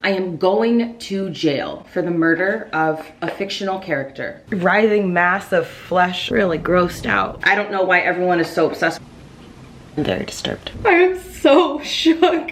I am going to jail for the murder of a fictional character. Writhing mass of flesh, really grossed out. I don't know why everyone is so obsessed. I'm very disturbed. I am so shook.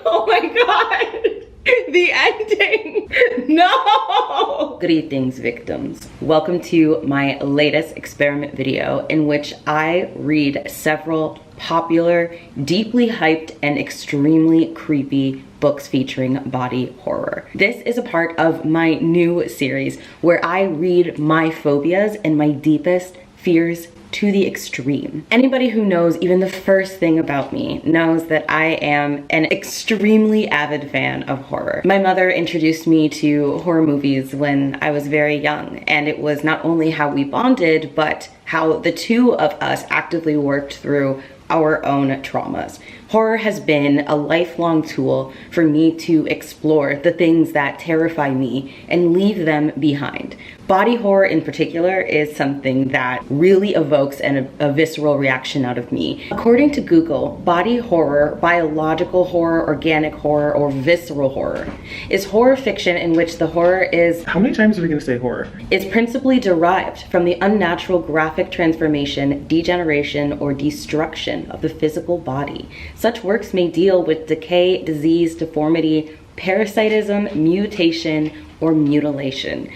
Oh my god. The ending. No. Greetings, victims. Welcome to my latest experiment video in which I read several popular, deeply hyped, and extremely creepy books featuring body horror. This is a part of my new series where I read my phobias and my deepest fears to the extreme. Anybody who knows even the first thing about me knows that I am an extremely avid fan of horror. My mother introduced me to horror movies when I was very young, and it was not only how we bonded, but how the two of us actively worked through our own traumas. Horror has been a lifelong tool for me to explore the things that terrify me and leave them behind. Body horror in particular is something that really evokes a visceral reaction out of me. According to Google, body horror, biological horror, organic horror, or visceral horror is horror fiction in which the horror is... How many times are we going to say horror? It's principally derived from the unnatural graphic transformation, degeneration, or destruction of the physical body. Such works may deal with decay, disease, deformity, parasitism, mutation, or mutilation.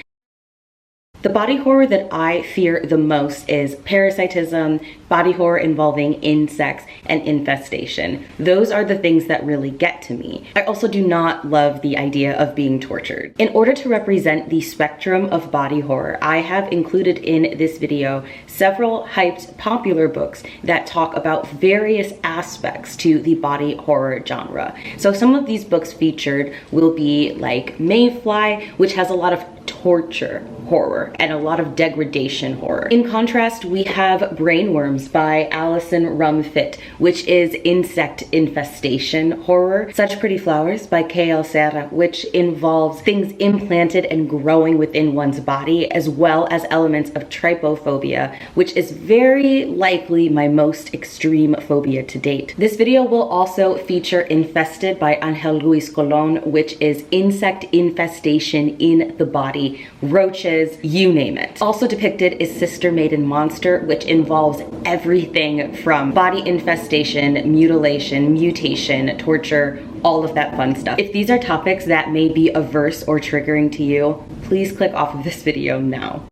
The body horror that I fear the most is parasitism, body horror involving insects, and infestation. Those are the things that really get to me. I also do not love the idea of being tortured. In order to represent the spectrum of body horror, I have included in this video several hyped popular books that talk about various aspects to the body horror genre. So some of these books featured will be like Mayfly, which has a lot of torture horror and a lot of degradation horror. In contrast, we have Brainworms by Alison Rumfitt, which is insect infestation horror. Such Pretty Flowers by K.L. Serra, which involves things implanted and growing within one's body, as well as elements of trypophobia, which is very likely my most extreme phobia to date. This video will also feature Infested by Angel Ruiz Colon, which is insect infestation in the body, roaches, you name it. Also depicted is Sister Maiden Monster, which involves everything from body infestation, mutilation, mutation, torture, all of that fun stuff. If these are topics that may be averse or triggering to you, please click off of this video now.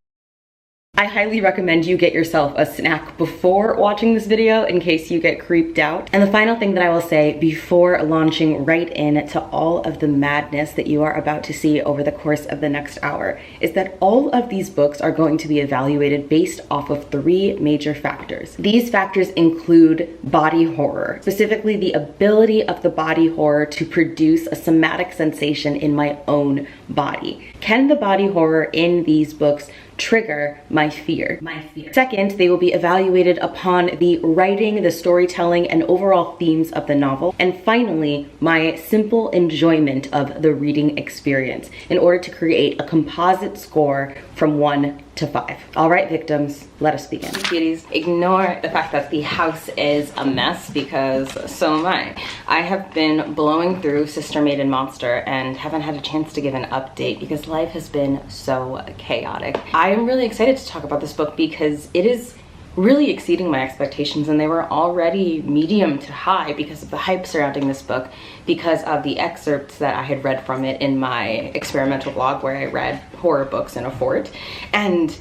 I highly recommend you get yourself a snack before watching this video in case you get creeped out. And the final thing that I will say before launching right into all of the madness that you are about to see over the course of the next hour is that all of these books are going to be evaluated based off of 3 major factors. These factors include body horror, specifically the ability of the body horror to produce a somatic sensation in my own body. Can the body horror in these books trigger my fear? Second, they will be evaluated upon the writing, the storytelling, and overall themes of the novel. And finally, my simple enjoyment of the reading experience in order to create a composite score from 1 to 5. All right, victims, let us begin. Beauties, ignore the fact that the house is a mess because so am I. I have been blowing through Sister Maiden Monster and haven't had a chance to give an update because life has been so chaotic. I am really excited to talk about this book because it is really exceeding my expectations, and they were already medium to high because of the hype surrounding this book, because of the excerpts that I had read from it in my experimental blog where I read horror books in a fort. And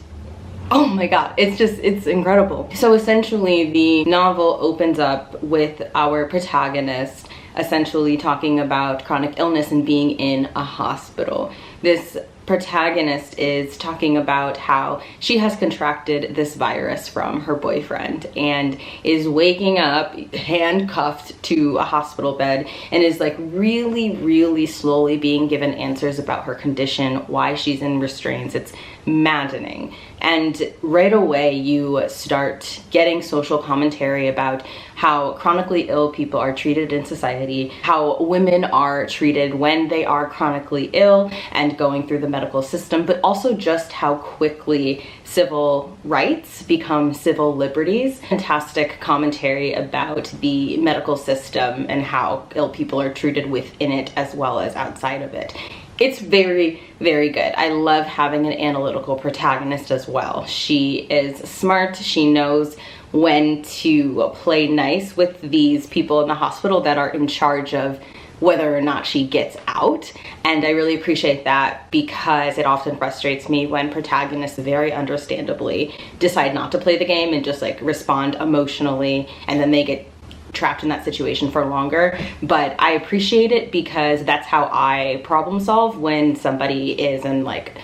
oh my god, it's incredible. So essentially the novel opens up with our protagonist essentially talking about chronic illness and being in a hospital. This protagonist is talking about how she has contracted this virus from her boyfriend and is waking up handcuffed to a hospital bed and is like really slowly being given answers about her condition, why she's in restraints. It's maddening. And right away you start getting social commentary about how chronically ill people are treated in society, how women are treated when they are chronically ill and going through the medical medical system, but also just how quickly civil rights become civil liberties. Fantastic commentary about the medical system and how ill people are treated within it as well as outside of it. It's very, very good. I love having an analytical protagonist as well. She is smart. She knows when to play nice with these people in the hospital that are in charge of whether or not she gets out. And I really appreciate that, because it often frustrates me when protagonists very understandably decide not to play the game and just like respond emotionally, and then they get trapped in that situation for longer. But I appreciate it because that's how I problem solve when somebody is in like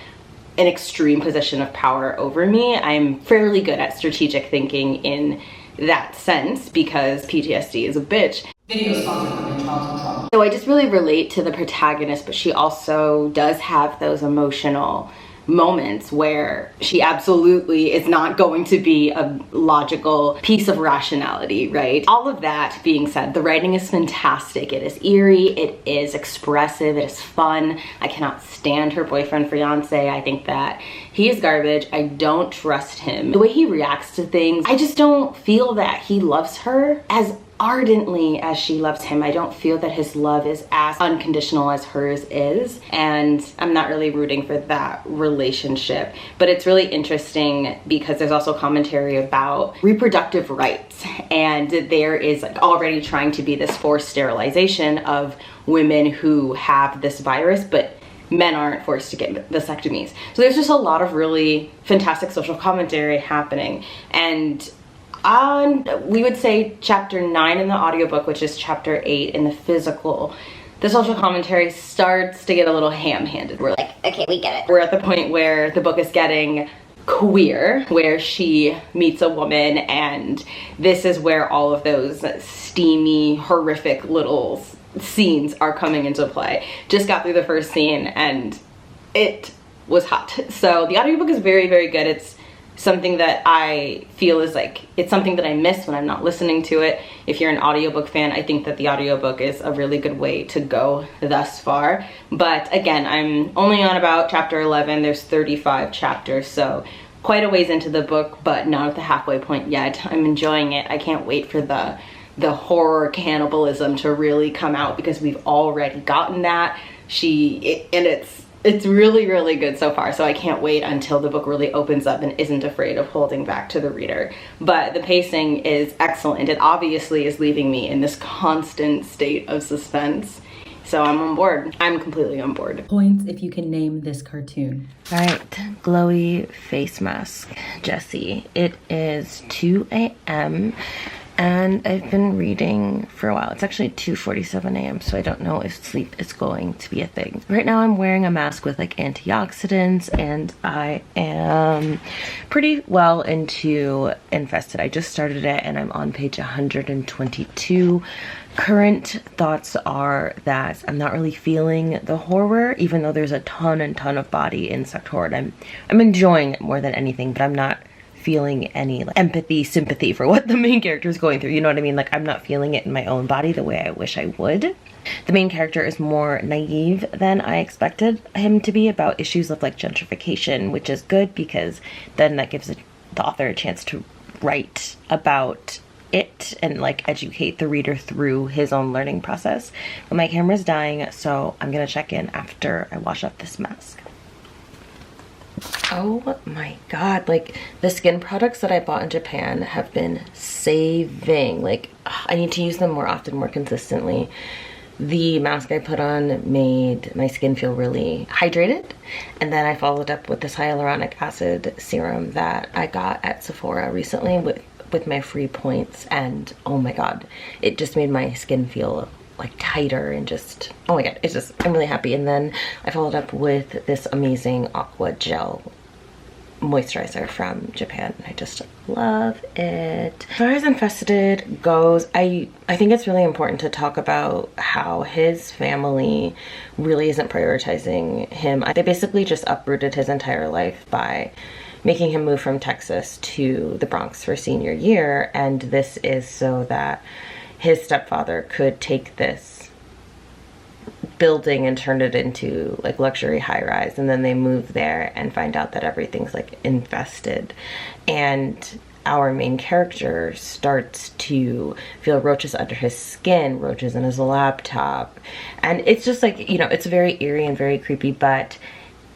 an extreme position of power over me. I'm fairly good at strategic thinking in that sense because PTSD is a bitch. Video sponsored from your childhood trauma. So I just really relate to the protagonist, but she also does have those emotional moments where she absolutely is not going to be a logical piece of rationality, right? All of that being said, the writing is fantastic. It is eerie, it is expressive, it is fun. I cannot stand her boyfriend fiance. I think that he is garbage. I don't trust him. The way he reacts to things, I just don't feel that he loves her as ardently as she loves him. I don't feel that his love is as unconditional as hers is, and I'm not really rooting for that relationship. But it's really interesting because there's also commentary about reproductive rights, and there is like already trying to be this forced sterilization of women who have this virus, but men aren't forced to get vasectomies. So there's just a lot of really fantastic social commentary happening. And we would say chapter 9 in the audiobook, which is chapter 8 in the physical, the social commentary starts to get a little ham-handed. We're like, okay, we get it. We're at the point where the book is getting queer, where she meets a woman, and this is where all of those steamy, horrific little scenes are coming into play. Just got through the first scene and it was hot. So the audiobook is very, very good. It's something that I feel is like, it's something that I miss when I'm not listening to it. If you're an audiobook fan, I think that the audiobook is a really good way to go thus far. But again, I'm only on about chapter 11. There's 35 chapters, so quite a ways into the book, but not at the halfway point yet. I'm enjoying it. I can't wait for the horror cannibalism to really come out, because we've already gotten that. It's really, really good so far, so I can't wait until the book really opens up and isn't afraid of holding back to the reader. But the pacing is excellent. It obviously is leaving me in this constant state of suspense. So I'm on board. I'm completely on board. Points if you can name this cartoon. All right, glowy face mask, Jessie. It is 2 a.m. and I've been reading for a while. It's actually 2:47 a.m. so I don't know if sleep is going to be a thing. Right now I'm wearing a mask with like antioxidants, and I am pretty well into Infested. I just started it and I'm on page 122. Current thoughts are that I'm not really feeling the horror, even though there's a ton of body insect horror. I'm enjoying it more than anything, but I'm not feeling any like empathy, sympathy for what the main character is going through. You know what I mean? Like, I'm not feeling it in my own body the way I wish I would. The main character is more naive than I expected him to be about issues of like gentrification, which is good because then that gives the author a chance to write about it and like educate the reader through his own learning process. But my camera's dying, so I'm gonna check in after I wash off this mask. Oh my god, like the skin products that I bought in Japan have been saving. Like, I need to use them more often, more consistently. The mask I put on made my skin feel really hydrated, and then I followed up with this hyaluronic acid serum that I got at Sephora recently with my free points, and oh my god, it just made my skin feel like tighter and just, oh my god, it's just, I'm really happy. And then I followed up with this amazing aqua gel moisturizer from Japan. I just love it. As far as Infested goes, I think it's really important to talk about how his family really isn't prioritizing him. They basically just uprooted his entire life by making him move from Texas to the Bronx for senior year, and this is so that his stepfather could take this building and turned it into like luxury high-rise, and then they move there and find out that everything's like infested, and our main character starts to feel roaches under his skin, roaches in his laptop, and it's just like, you know, it's very eerie and very creepy, but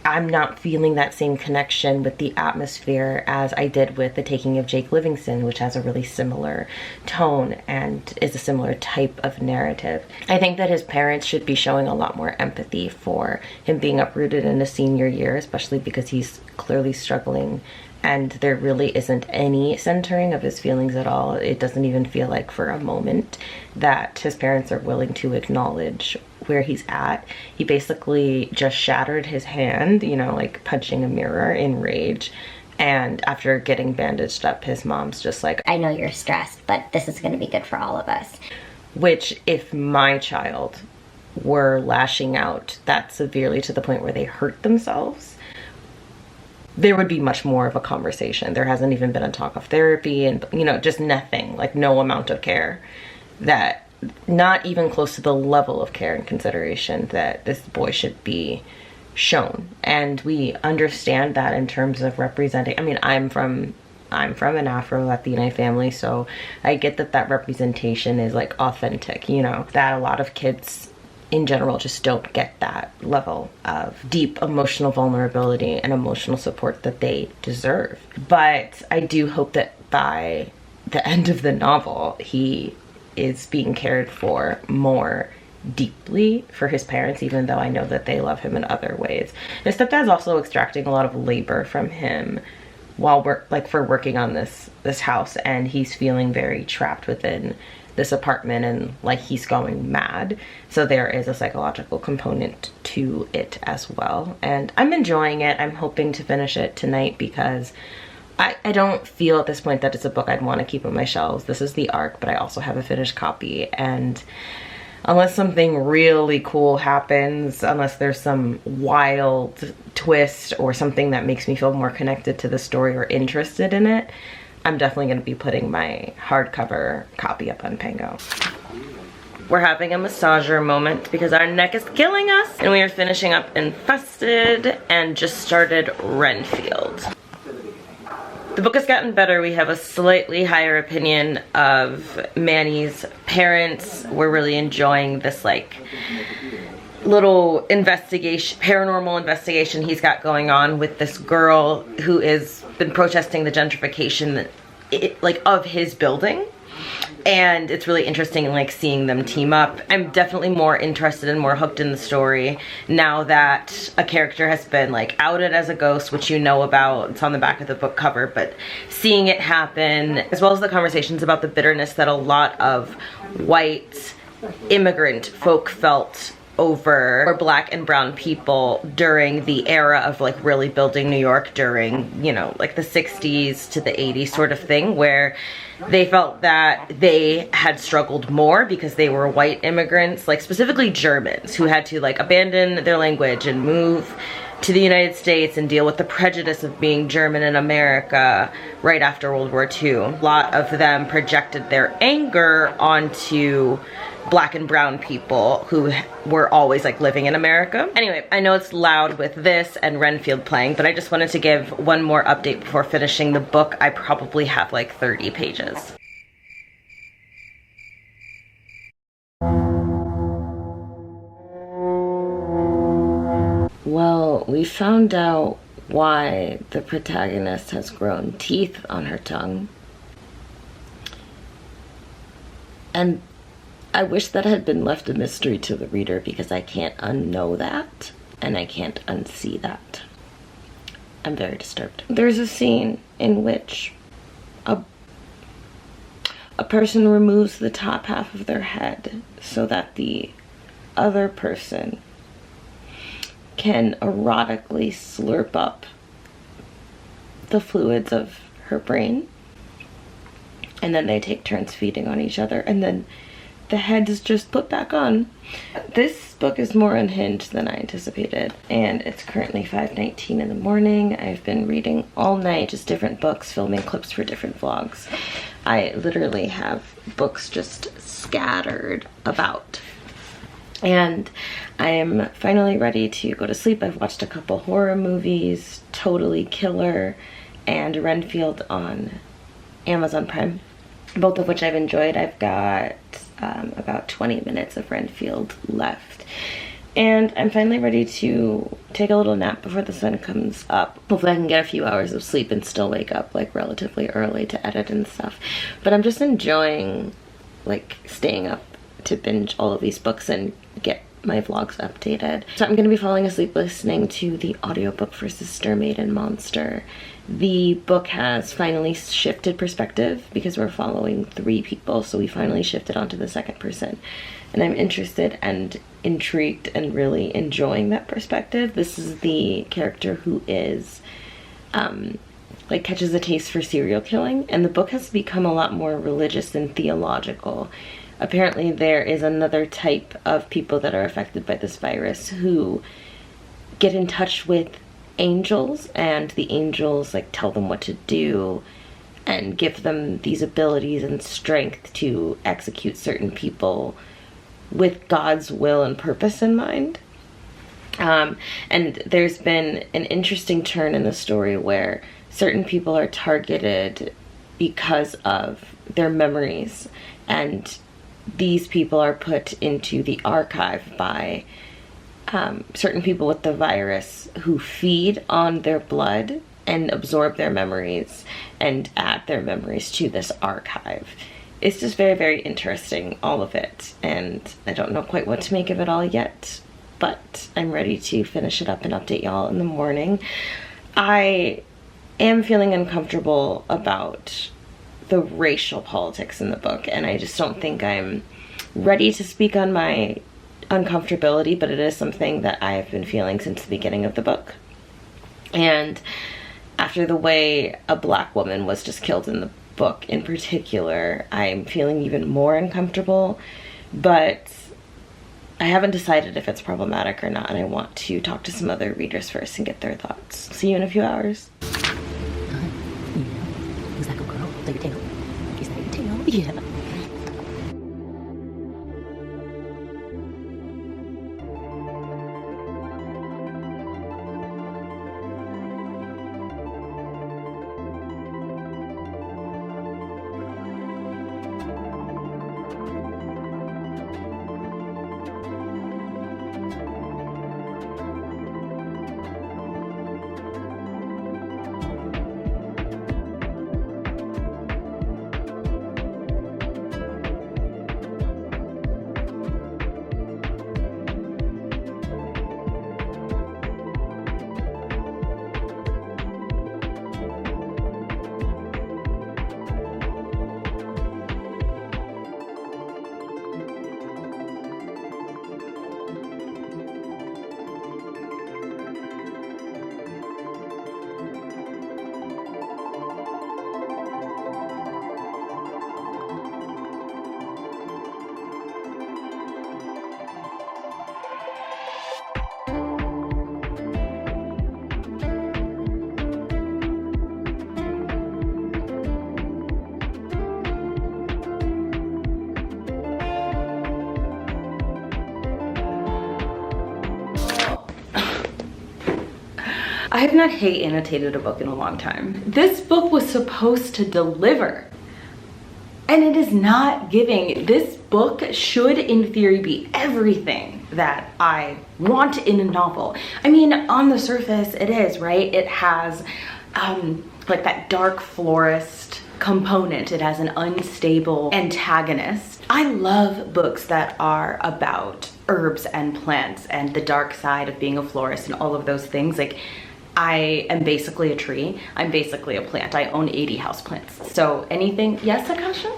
I'm not feeling that same connection with the atmosphere as I did with The Taking of Jake Livingston, which has a really similar tone and is a similar type of narrative. I think that his parents should be showing a lot more empathy for him being uprooted in his senior year, especially because he's clearly struggling and there really isn't any centering of his feelings at all. It doesn't even feel like for a moment that his parents are willing to acknowledge where he's at. He basically just shattered his hand, you know, like punching a mirror in rage. And after getting bandaged up, his mom's just like, I know you're stressed, but this is going to be good for all of us. Which, if my child were lashing out that severely to the point where they hurt themselves, there would be much more of a conversation. There hasn't even been a talk of therapy and, you know, just nothing, like no amount of care, that not even close to the level of care and consideration that this boy should be shown. And we understand that in terms of representing, I mean, I'm from an Afro-Latina family, so I get that that representation is like authentic, you know, that a lot of kids in general just don't get that level of deep emotional vulnerability and emotional support that they deserve. But I do hope that by the end of the novel, he is being cared for more deeply for his parents, even though I know that they love him in other ways. His stepdad's also extracting a lot of labor from him while we're working on this house, and he's feeling very trapped within this apartment and like he's going mad. So there is a psychological component to it as well, and I'm enjoying it. I'm hoping to finish it tonight because I don't feel at this point that it's a book I'd want to keep on my shelves. This is the arc, but I also have a finished copy, and unless something really cool happens, unless there's some wild twist or something that makes me feel more connected to the story or interested in it, I'm definitely going to be putting my hardcover copy up on Pango. We're having a massager moment because our neck is killing us, and we are finishing up Infested and just started Renfield. The book has gotten better. We have a slightly higher opinion of Manny's parents. We're really enjoying this like little investigation, paranormal investigation he's got going on with this girl who has been protesting the gentrification of his building. And it's really interesting like seeing them team up. I'm definitely more interested and more hooked in the story now that a character has been like outed as a ghost, which you know about, it's on the back of the book cover, but seeing it happen, as well as the conversations about the bitterness that a lot of white immigrant folk felt over black and brown people during the era of like really building New York during, you know, like the 60s to the 80s sort of thing, where they felt that they had struggled more because they were white immigrants, like specifically Germans, who had to like abandon their language and move to the United States and deal with the prejudice of being German in America right after World War II. A lot of them projected their anger onto black and brown people who were always like living in America. Anyway, I know it's loud with this and Renfield playing, but I just wanted to give one more update before finishing the book. I probably have like 30 pages. Well, we found out why the protagonist has grown teeth on her tongue. And I wish that had been left a mystery to the reader because I can't unknow that and I can't unsee that. I'm very disturbed. There's a scene in which a person removes the top half of their head so that the other person can erotically slurp up the fluids of her brain, and then they take turns feeding on each other, and then the head is just put back on. This book is more unhinged than I anticipated, and it's currently 5:19 in the morning. I've been reading all night, just different books, filming clips for different vlogs. I literally have books just scattered about. And I am finally ready to go to sleep. I've watched a couple horror movies, Totally Killer and Renfield on Amazon Prime, both of which I've enjoyed. I've got about 20 minutes of Renfield left. And I'm finally ready to take a little nap before the sun comes up. Hopefully I can get a few hours of sleep and still wake up like relatively early to edit and stuff. But I'm just enjoying like staying up to binge all of these books and get my vlogs updated. So I'm gonna be falling asleep listening to the audiobook for Sister, Maiden, Monster. The book has finally shifted perspective because we're following 3 people, so we finally shifted onto the second person. And I'm interested and intrigued and really enjoying that perspective. This is the character who is like catches a taste for serial killing, and the book has become a lot more religious and theological. Apparently there is another type of people that are affected by this virus who get in touch with angels, and the angels like tell them what to do and give them these abilities and strength to execute certain people with God's will and purpose in mind. And there's been an interesting turn in the story where certain people are targeted because of their memories, and these people are put into the archive by certain people with the virus who feed on their blood and absorb their memories and add their memories to this archive. It's just very, very interesting, all of it, and I don't know quite what to make of it all yet, but I'm ready to finish it up and update y'all in the morning. I am feeling uncomfortable about the racial politics in the book, and I just don't think I'm ready to speak on my uncomfortability, but it is something that I have been feeling since the beginning of the book. And after the way a Black woman was just killed in the book in particular, I'm feeling even more uncomfortable, but I haven't decided if it's problematic or not, and I want to talk to some other readers first and get their thoughts. See you in a few hours. Is that a girl? Like a tail? Is that a tail? Yeah. I have not hate annotated a book in a long time. This book was supposed to deliver, and it is not giving. This book should, in theory, be everything that I want in a novel. I mean, on the surface, it is, right? It has like that dark florist component. It has an unstable antagonist. I love books that are about herbs and plants and the dark side of being a florist and all of those things. Like, I am basically a tree. I'm basically a plant. I own 80 houseplants. So anything, yes, Akasha?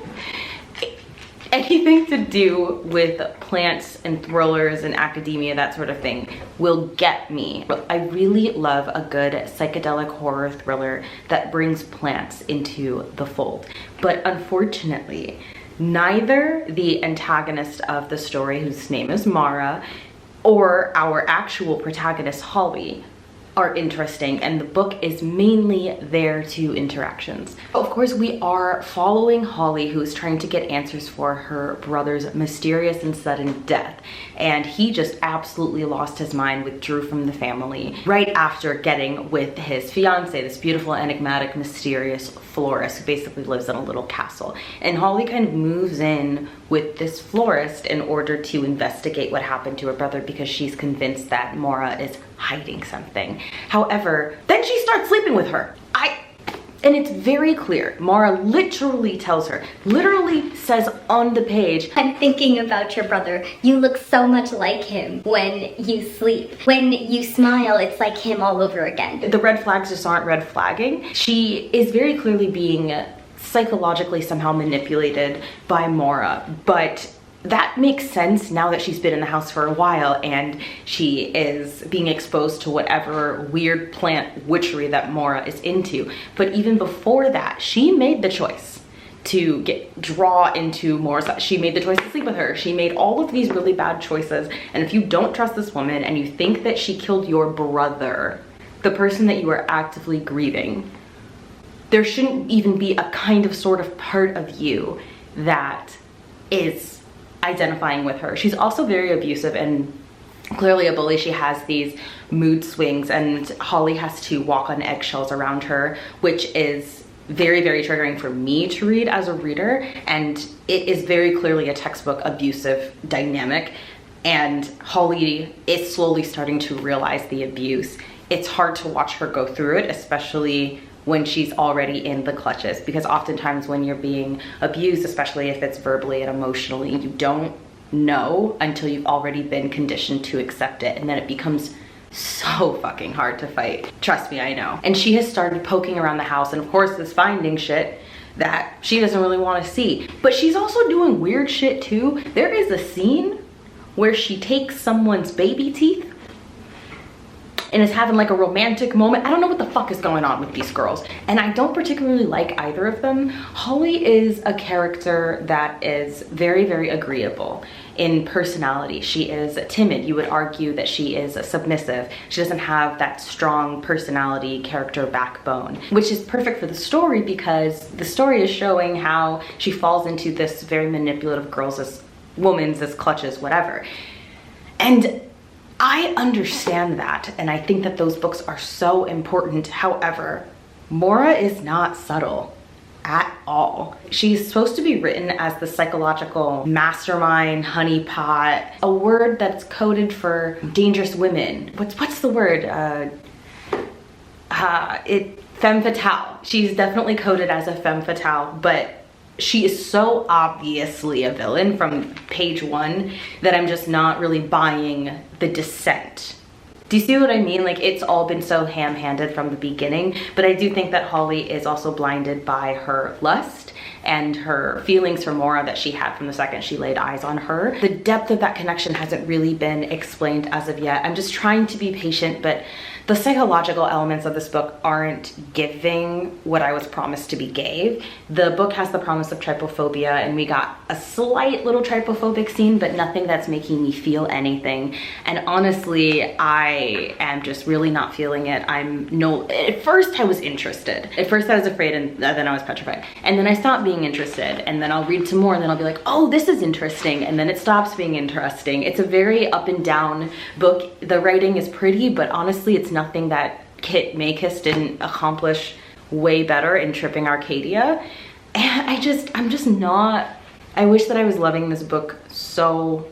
Anything to do with plants and thrillers and academia, that sort of thing, will get me. I really love a good psychedelic horror thriller that brings plants into the fold. But unfortunately, neither the antagonist of the story, whose name is Mara, or our actual protagonist, Holly, are interesting, and the book is mainly their two interactions. Of course, we are following Holly, who's trying to get answers for her brother's mysterious and sudden death, and he just absolutely lost his mind, withdrew from the family right after getting with his fiance, this beautiful, enigmatic, mysterious florist who basically lives in a little castle. And Holly kind of moves in with this florist in order to investigate what happened to her brother, because she's convinced that Mora is hiding something. However, then she starts sleeping with her. And it's very clear. Mara literally tells her, literally says on the page, I'm thinking about your brother. You look so much like him when you sleep. When you smile, it's like him all over again. The red flags just aren't red flagging. She is very clearly being psychologically somehow manipulated by Mora, but that makes sense now that she's been in the house for a while and she is being exposed to whatever weird plant witchery that Mora is into. But even before that, she made the choice to draw into Mora's. She made the choice to sleep with her. She made all of these really bad choices. And if you don't trust this woman and you think that she killed your brother, the person that you are actively grieving, there shouldn't even be a kind of sort of part of you that is identifying with her. She's also very abusive and clearly a bully. She has these mood swings, and Holly has to walk on eggshells around her, which is very, very triggering for me to read as a reader. And it is very clearly a textbook abusive dynamic, and Holly is slowly starting to realize the abuse. It's hard to watch her go through it, especially when she's already in the clutches, because oftentimes when you're being abused, especially if it's verbally and emotionally, you don't know until you've already been conditioned to accept it, and then it becomes so fucking hard to fight. Trust me, I know. And she has started poking around the house, and of course is finding shit that she doesn't really want to see. But she's also doing weird shit too. There is a scene where she takes someone's baby teeth and is having like a romantic moment. I don't know what the fuck is going on with these girls, and I don't particularly like either of them. Holly is a character that is very, very agreeable in personality. She is timid. You would argue that she is submissive. She doesn't have that strong personality, character backbone, which is perfect for the story, because the story is showing how she falls into this very manipulative woman's clutches, whatever. And I understand that, and I think that those books are so important. However, Mora is not subtle at all. She's supposed to be written as the psychological mastermind, honeypot, a word that's coded for dangerous women. What's the word? Femme fatale. She's definitely coded as a femme fatale, but she is so obviously a villain from page 1 that I'm just not really buying the descent. Do you see what I mean? Like, it's all been so ham-handed from the beginning, but I do think that Holly is also blinded by her lust and her feelings for Mora that she had from the second she laid eyes on her. The depth of that connection hasn't really been explained as of yet. I'm just trying to be patient, but the psychological elements of this book aren't giving what I was promised to be gave. The book has the promise of trypophobia, and we got a slight little trypophobic scene, but nothing that's making me feel anything. And honestly, I am just really not feeling it. At first I was interested. At first I was afraid, and then I was petrified. And then I stopped being interested, and then I'll read some more, and then I'll be like, oh, this is interesting, and then it stops being interesting. It's a very up and down book. The writing is pretty, but honestly, it's nothing that Kit Makis didn't accomplish way better in Tripping Arcadia. And I'm just not, I wish that I was loving this book so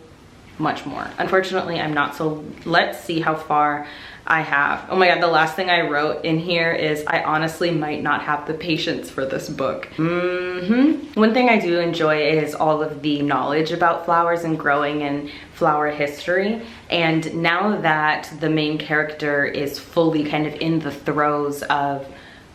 much more. Unfortunately, I'm not, so let's see how far I have. Oh my god, the last thing I wrote in here is I honestly might not have the patience for this book. One thing I do enjoy is all of the knowledge about flowers and growing and flower history. And now that the main character is fully kind of in the throes of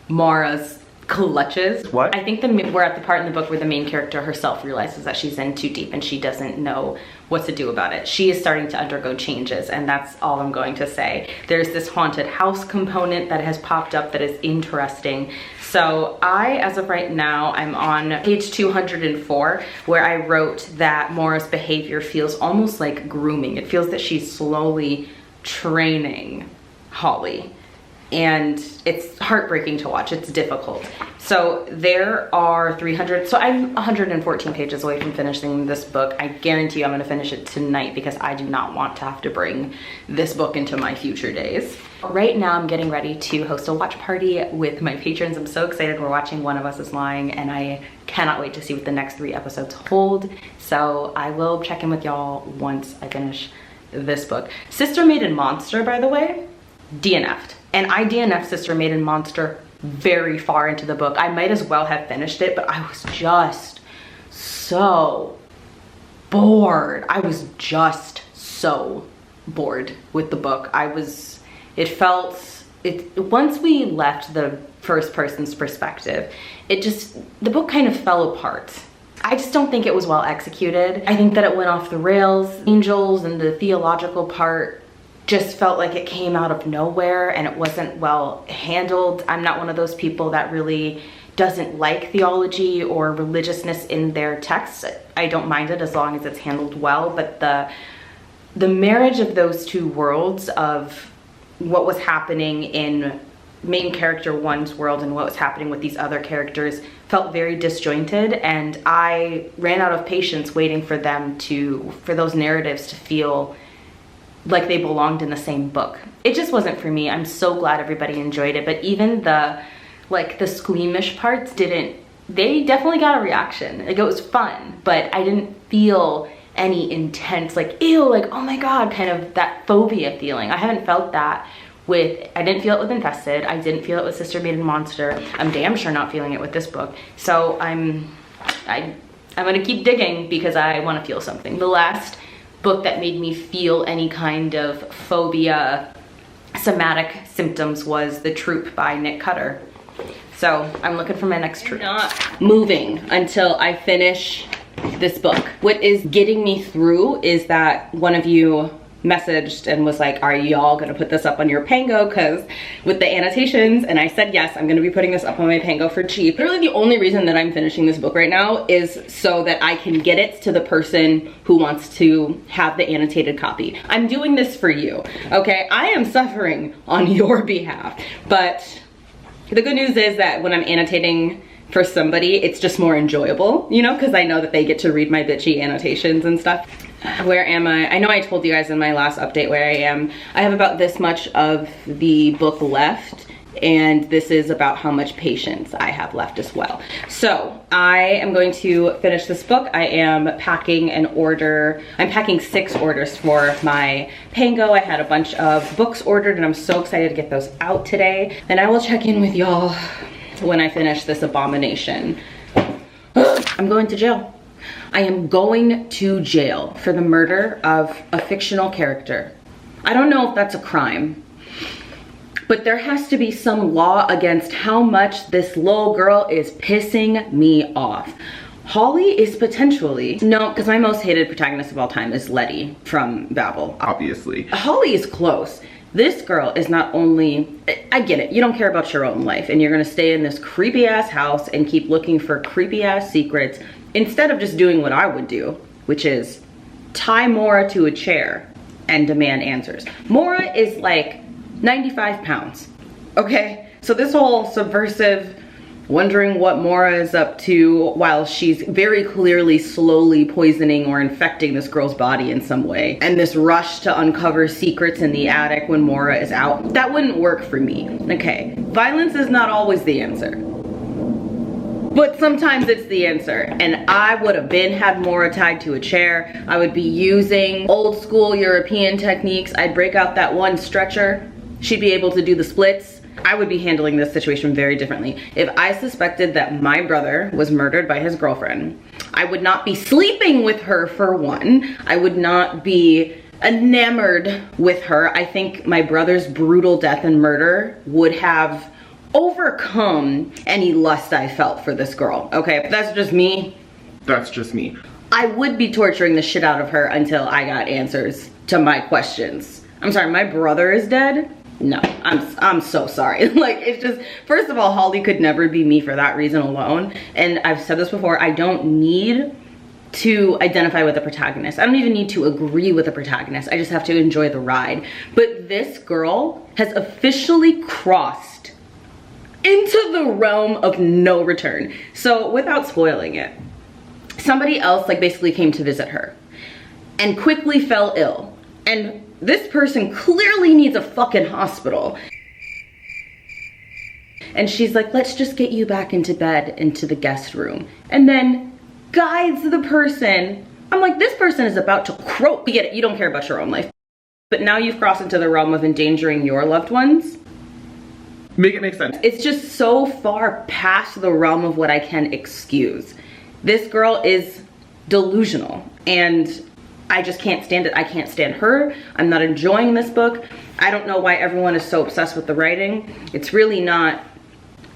Mara's clutches. What? I think we're at the part in the book where the main character herself realizes that she's in too deep and she doesn't know what to do about it. She is starting to undergo changes, and that's all I'm going to say. There's this haunted house component that has popped up that is interesting. So as of right now, I'm on page 204, where I wrote that Mora's behavior feels almost like grooming. It feels that she's slowly training Holly and it's heartbreaking to watch. It's difficult. So there are 300, so I'm 114 pages away from finishing this book. I guarantee you I'm gonna finish it tonight because I do not want to have to bring this book into my future days. Right now I'm getting ready to host a watch party with my patrons. I'm so excited. We're watching One of Us is Lying, and I cannot wait to see what the next 3 episodes hold. So I will check in with y'all once I finish this book. Sister Maiden Monster, by the way, DNF'd. And I DNF'd Sister Maiden Monster very far into the book. I might as well have finished it, but I was just so bored. I was just so bored with the book. Once we left the first person's perspective, the book kind of fell apart. I just don't think it was well executed. I think that it went off the rails. Angels and the theological part just felt like it came out of nowhere and it wasn't well handled. I'm not one of those people that really doesn't like theology or religiousness in their texts. I don't mind it as long as it's handled well, but the marriage of those two worlds of what was happening in main character one's world and what was happening with these other characters felt very disjointed, and I ran out of patience waiting for those narratives to feel like they belonged in the same book. It just wasn't for me. I'm so glad everybody enjoyed it, but even the squeamish parts they definitely got a reaction. Like, it was fun, but I didn't feel any intense, like, ew, like, oh my God, kind of that phobia feeling. I haven't felt that I didn't feel it with Infested. I didn't feel it with Sister Maiden Monster. I'm damn sure not feeling it with this book. So I'm gonna keep digging because I wanna feel something. The last book that made me feel any kind of phobia somatic symptoms was The Troop by Nick Cutter. So I'm looking for my next troop. Not moving until I finish this book. What is getting me through is that one of you messaged and was like, are y'all gonna put this up on your Pango? Because with the annotations, and I said yes, I'm gonna be putting this up on my Pango for cheap. Literally the only reason that I'm finishing this book right now is so that I can get it to the person who wants to have the annotated copy. I'm doing this for you, okay? I am suffering on your behalf, but the good news is that when I'm annotating for somebody, it's just more enjoyable, you know, because I know that they get to read my bitchy annotations and stuff. Where am I? I know I told you guys in my last update where I am. I have about this much of the book left, and this is about how much patience I have left as well. So I am going to finish this book. I am packing an order. I'm packing 6 orders for my Pango. I had a bunch of books ordered and I'm so excited to get those out today. And I will check in with y'all when I finish this abomination. I'm going to jail. I am going to jail for the murder of a fictional character. I don't know if that's a crime, but there has to be some law against how much this little girl is pissing me off. Holly is potentially, no, because my most hated protagonist of all time is Letty from Babel. Obviously. Holly is close. This girl is not only, I get it, you don't care about your own life and you're gonna stay in this creepy ass house and keep looking for creepy ass secrets instead of just doing what I would do, which is tie Mora to a chair and demand answers. Mora is like 95 pounds, okay? So this whole subversive, wondering what Mora is up to while she's very clearly slowly poisoning or infecting this girl's body in some way, and this rush to uncover secrets in the attic when Mora is out, that wouldn't work for me, okay? Violence is not always the answer, but sometimes it's the answer. And I would have had Mora tied to a chair. I would be using old school European techniques. I'd break out that one stretcher. She'd be able to do the splits. I would be handling this situation very differently. If I suspected that my brother was murdered by his girlfriend, I would not be sleeping with her for one. I would not be enamored with her. I think my brother's brutal death and murder would have overcome any lust I felt for this girl, okay? But that's just me. That's just me. I would be torturing the shit out of her until I got answers to my questions. I'm sorry, my brother is dead? No, I'm so sorry. Like, it's just, first of all, Holly could never be me for that reason alone. And I've said this before, I don't need to identify with the protagonist. I don't even need to agree with the protagonist. I just have to enjoy the ride. But this girl has officially crossed into the realm of no return. So without spoiling it, somebody else like basically came to visit her and quickly fell ill. And this person clearly needs a fucking hospital. And she's like, let's just get you back into bed, into the guest room. And then guides the person. I'm like, this person is about to croak. You get it, you don't care about your own life. But now you've crossed into the realm of endangering your loved ones. Make it make sense. It's just so far past the realm of what I can excuse. This girl is delusional and I just can't stand it. I can't stand her. I'm not enjoying this book. I don't know why everyone is so obsessed with the writing. It's really not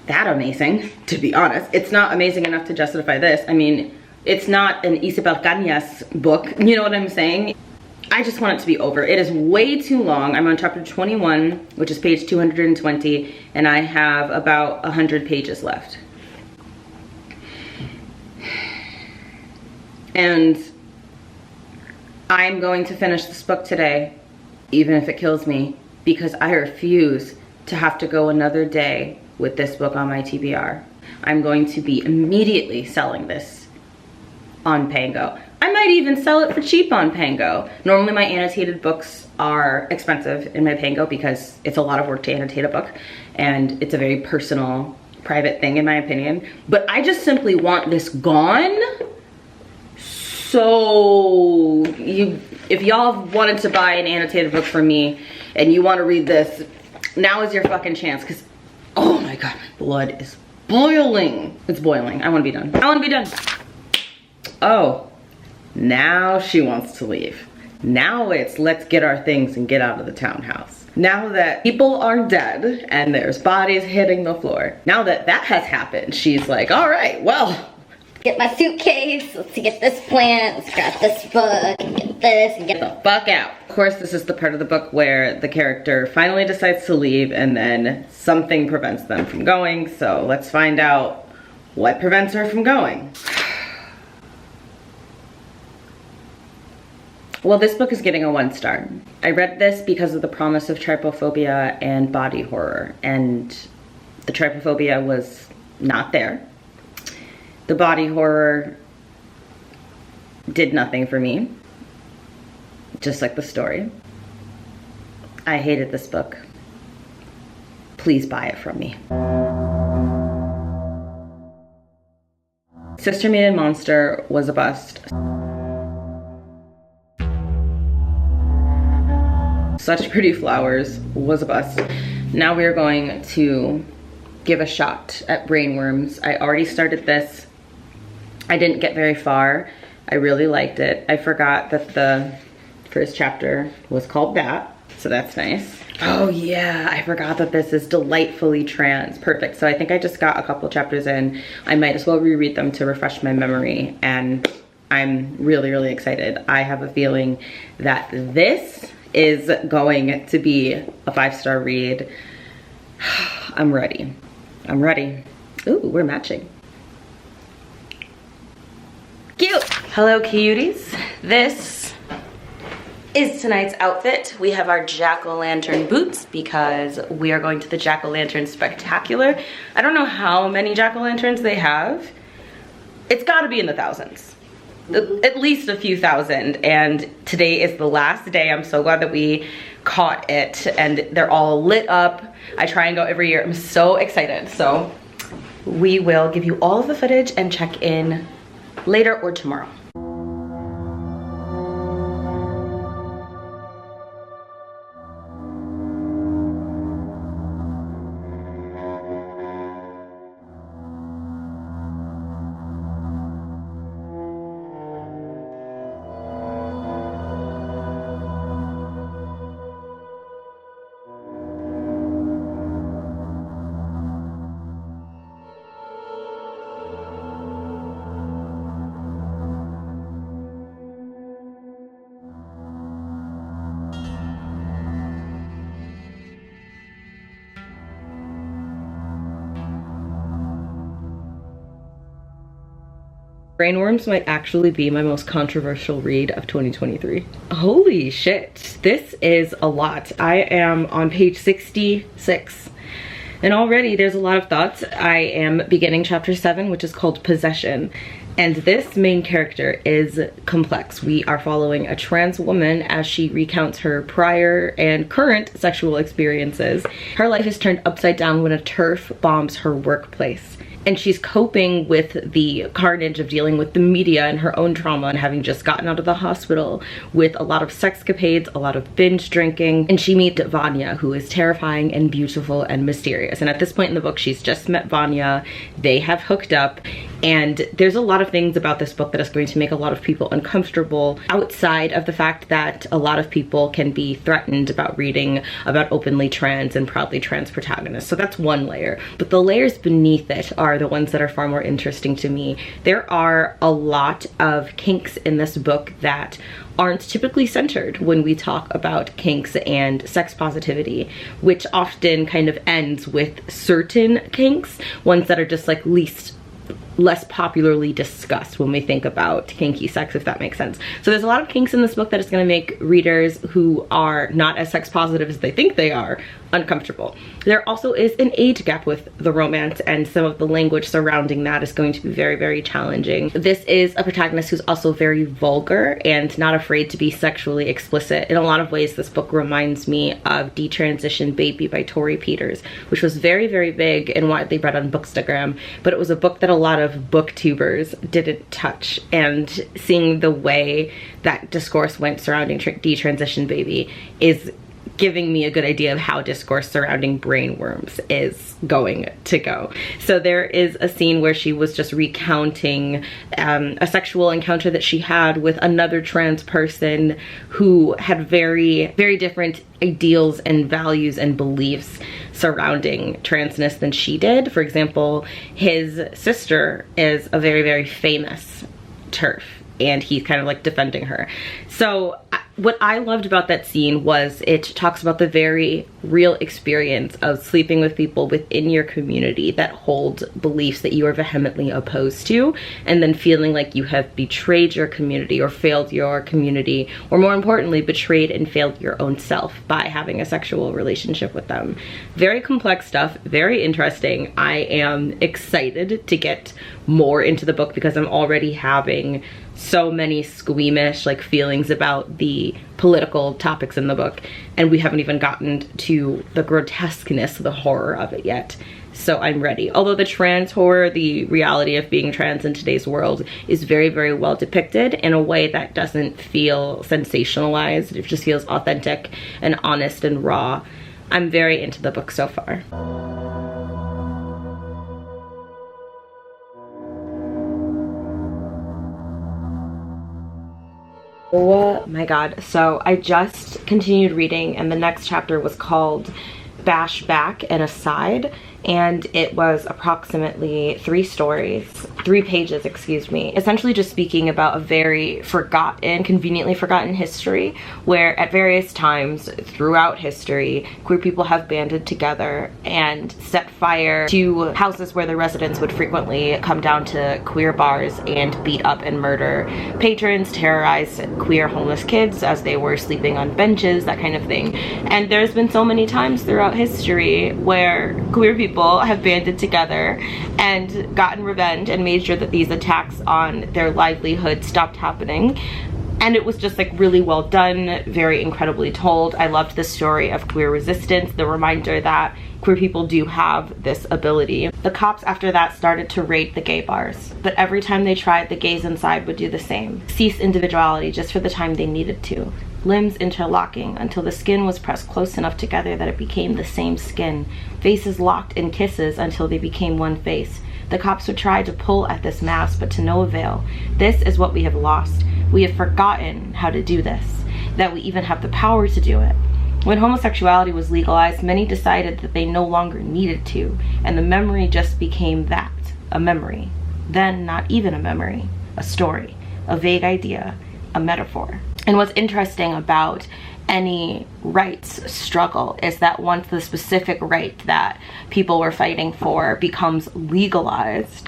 that amazing, to be honest. It's not amazing enough to justify this. I mean, it's not an Isabel Cañas book, you know what I'm saying? I just want it to be over. It is way too long. I'm on chapter 21, which is page 220, and I have about 100 pages left. And I'm going to finish this book today, even if it kills me, because I refuse to have to go another day with this book on my TBR. I'm going to be immediately selling this on Pango. I might even sell it for cheap on Pango. Normally my annotated books are expensive in my Pango because it's a lot of work to annotate a book and it's a very personal, private thing in my opinion. But I just simply want this gone. So if y'all wanted to buy an annotated book from me and you want to read this, now is your fucking chance, because oh my god, my blood is boiling. It's boiling. I want to be done. I want to be done. Oh, now she wants to leave. Now it's let's get our things and get out of the townhouse. Now that people are dead and there's bodies hitting the floor, now that that has happened, she's like, all right, well, Get my suitcase, let's get this plant, let's grab this book, and get this, and get the fuck out. Of course, this is the part of the book where the character finally decides to leave and then something prevents them from going. So let's find out what prevents her from going. Well, this book is getting a 1 star. I read this because of the promise of trypophobia and body horror, and the trypophobia was not there. The body horror did nothing for me, just like the story. I hated this book. Please buy it from me. Sister Maiden Monster was a bust. Such Pretty Flowers was a bust. Now we are going to give a shot at Brainworms. I already started this. I didn't get very far. I really liked it. I forgot that the first chapter was called that, so that's nice. Oh yeah, I forgot that this is delightfully trans. Perfect. So I think I just got a couple chapters in. I might as well reread them to refresh my memory, and I'm really, really excited. I have a feeling that this is going to be a 5-star read. I'm ready. I'm ready. Ooh, we're matching. Cute. Hello, cuties. This is tonight's outfit. We have our jack-o'-lantern boots because we are going to the jack-o'-lantern spectacular. I don't know how many jack-o'-lanterns they have. It's gotta be in the thousands. At least a few thousand, and today is the last day. I'm so glad that we caught it, and they're all lit up. I try and go every year. I'm so excited. So we will give you all of the footage and check in later or tomorrow. Brainworms might actually be my most controversial read of 2023. Holy shit, this is a lot. I am on page 66. And already there's a lot of thoughts. I am beginning chapter 7, which is called Possession. And this main character is complex. We are following a trans woman as she recounts her prior and current sexual experiences. Her life is turned upside down when a TERF bombs her workplace. And she's coping with the carnage of dealing with the media and her own trauma and having just gotten out of the hospital with a lot of sexcapades, a lot of binge drinking. And she meets Vanya, who is terrifying and beautiful and mysterious. And at this point in the book, she's just met Vanya. They have hooked up. And there's a lot of things about this book that is going to make a lot of people uncomfortable, outside of the fact that a lot of people can be threatened about reading about openly trans and proudly trans protagonists. So that's one layer. But the layers beneath it are the ones that are far more interesting to me. There are a lot of kinks in this book that aren't typically centered when we talk about kinks and sex positivity, which often kind of ends with certain kinks, ones that are just like less popularly discussed when we think about kinky sex, if that makes sense. So there's a lot of kinks in this book that is going to make readers who are not as sex positive as they think they are uncomfortable. There also is an age gap with the romance, and some of the language surrounding that is going to be very, very challenging. This is a protagonist who's also very vulgar and not afraid to be sexually explicit. In a lot of ways, this book reminds me of Detransition Baby by Tori Peters, which was very, very big and widely read on Bookstagram, but it was a book that a lot of booktubers didn't touch. And seeing the way that discourse went surrounding Detransition Baby is giving me a good idea of how discourse surrounding Brainworms is going to go. So there is a scene where she was just recounting a sexual encounter that she had with another trans person who had very, very different ideals and values and beliefs surrounding transness than she did. For example, his sister is a very, very famous TERF, and he's kind of like defending her. So what I loved about that scene was it talks about the very real experience of sleeping with people within your community that hold beliefs that you are vehemently opposed to, and then feeling like you have betrayed your community or failed your community, or more importantly, betrayed and failed your own self by having a sexual relationship with them. Very complex stuff, very interesting. I am excited to get more into the book because I'm already having so many squeamish like feelings about the political topics in the book, and we haven't even gotten to the grotesqueness, the horror of it yet. So I'm ready. Although the trans horror, the reality of being trans in today's world, is very, very well depicted in a way that doesn't feel sensationalized. It just feels authentic and honest and raw. I'm very into the book so far. Oh my god, so I just continued reading, and the next chapter was called Bash Back and Aside, and it was approximately 3 pages, excuse me, essentially just speaking about a very conveniently forgotten history, where at various times throughout history, queer people have banded together and set fire to houses where the residents would frequently come down to queer bars and beat up and murder patrons, terrorize queer homeless kids as they were sleeping on benches, that kind of thing. And there's been so many times throughout history where queer people have banded together and gotten revenge and made sure that these attacks on their livelihood stopped happening. And it was just like really well done, very incredibly told. I loved the story of queer resistance, the reminder that queer people do have this ability. The cops after that started to raid the gay bars, but every time they tried, the gays inside would do the same. Cease individuality just for the time they needed to. Limbs interlocking until the skin was pressed close enough together that it became the same skin. Faces locked in kisses until they became one face. The cops would try to pull at this mask, but to no avail. This is what we have lost. We have forgotten how to do this, that we even have the power to do it. When homosexuality was legalized, many decided that they no longer needed to, and the memory just became that, a memory. Then not even a memory, a story, a vague idea, a metaphor. And what's interesting about any rights struggle is that once the specific right that people were fighting for becomes legalized,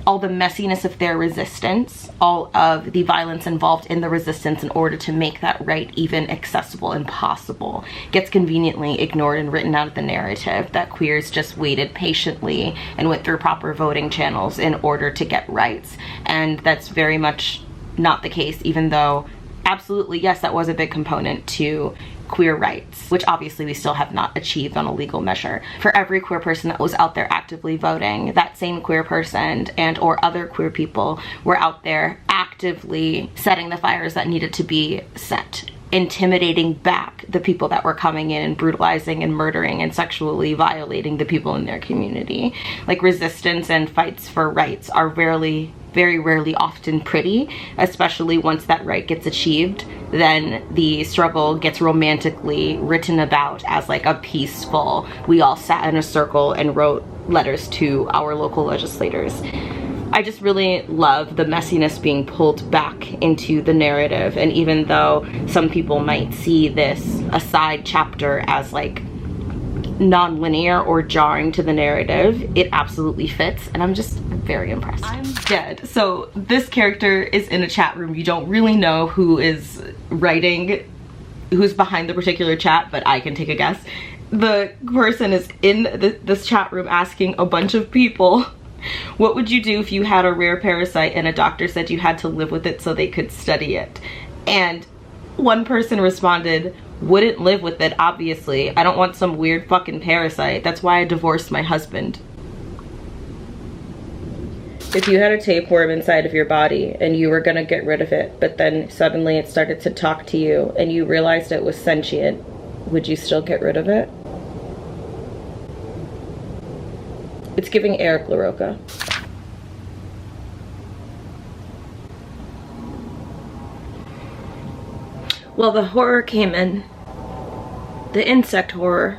all the messiness of their resistance, all of the violence involved in the resistance in order to make that right even accessible and possible, gets conveniently ignored and written out of the narrative that queers just waited patiently and went through proper voting channels in order to get rights. And that's very much not the case, even though absolutely, yes, that was a big component to queer rights, which obviously we still have not achieved on a legal measure. For every queer person that was out there actively voting, that same queer person and or other queer people were out there actively setting the fires that needed to be set, intimidating back the people that were coming in and brutalizing and murdering and sexually violating the people in their community. Like, resistance and fights for rights are very rarely often pretty, especially once that right gets achieved. Then the struggle gets romantically written about as like a peaceful, we all sat in a circle and wrote letters to our local legislators. I just really love the messiness being pulled back into the narrative, and even though some people might see this aside chapter as like non-linear or jarring to the narrative, it absolutely fits, and I'm just very impressed. I'm dead. So this character is in a chat room. You don't really know who is writing, who's behind the particular chat, but I can take a guess. The person is in this chat room asking a bunch of people, what would you do if you had a rare parasite and a doctor said you had to live with it so they could study it? And one person responded, wouldn't live with it, obviously. I don't want some weird fucking parasite. That's why I divorced my husband. If you had a tapeworm inside of your body and you were gonna get rid of it, but then suddenly it started to talk to you and you realized it was sentient, would you still get rid of it? It's giving Eric LaRocca. Well, the horror came in. The insect horror.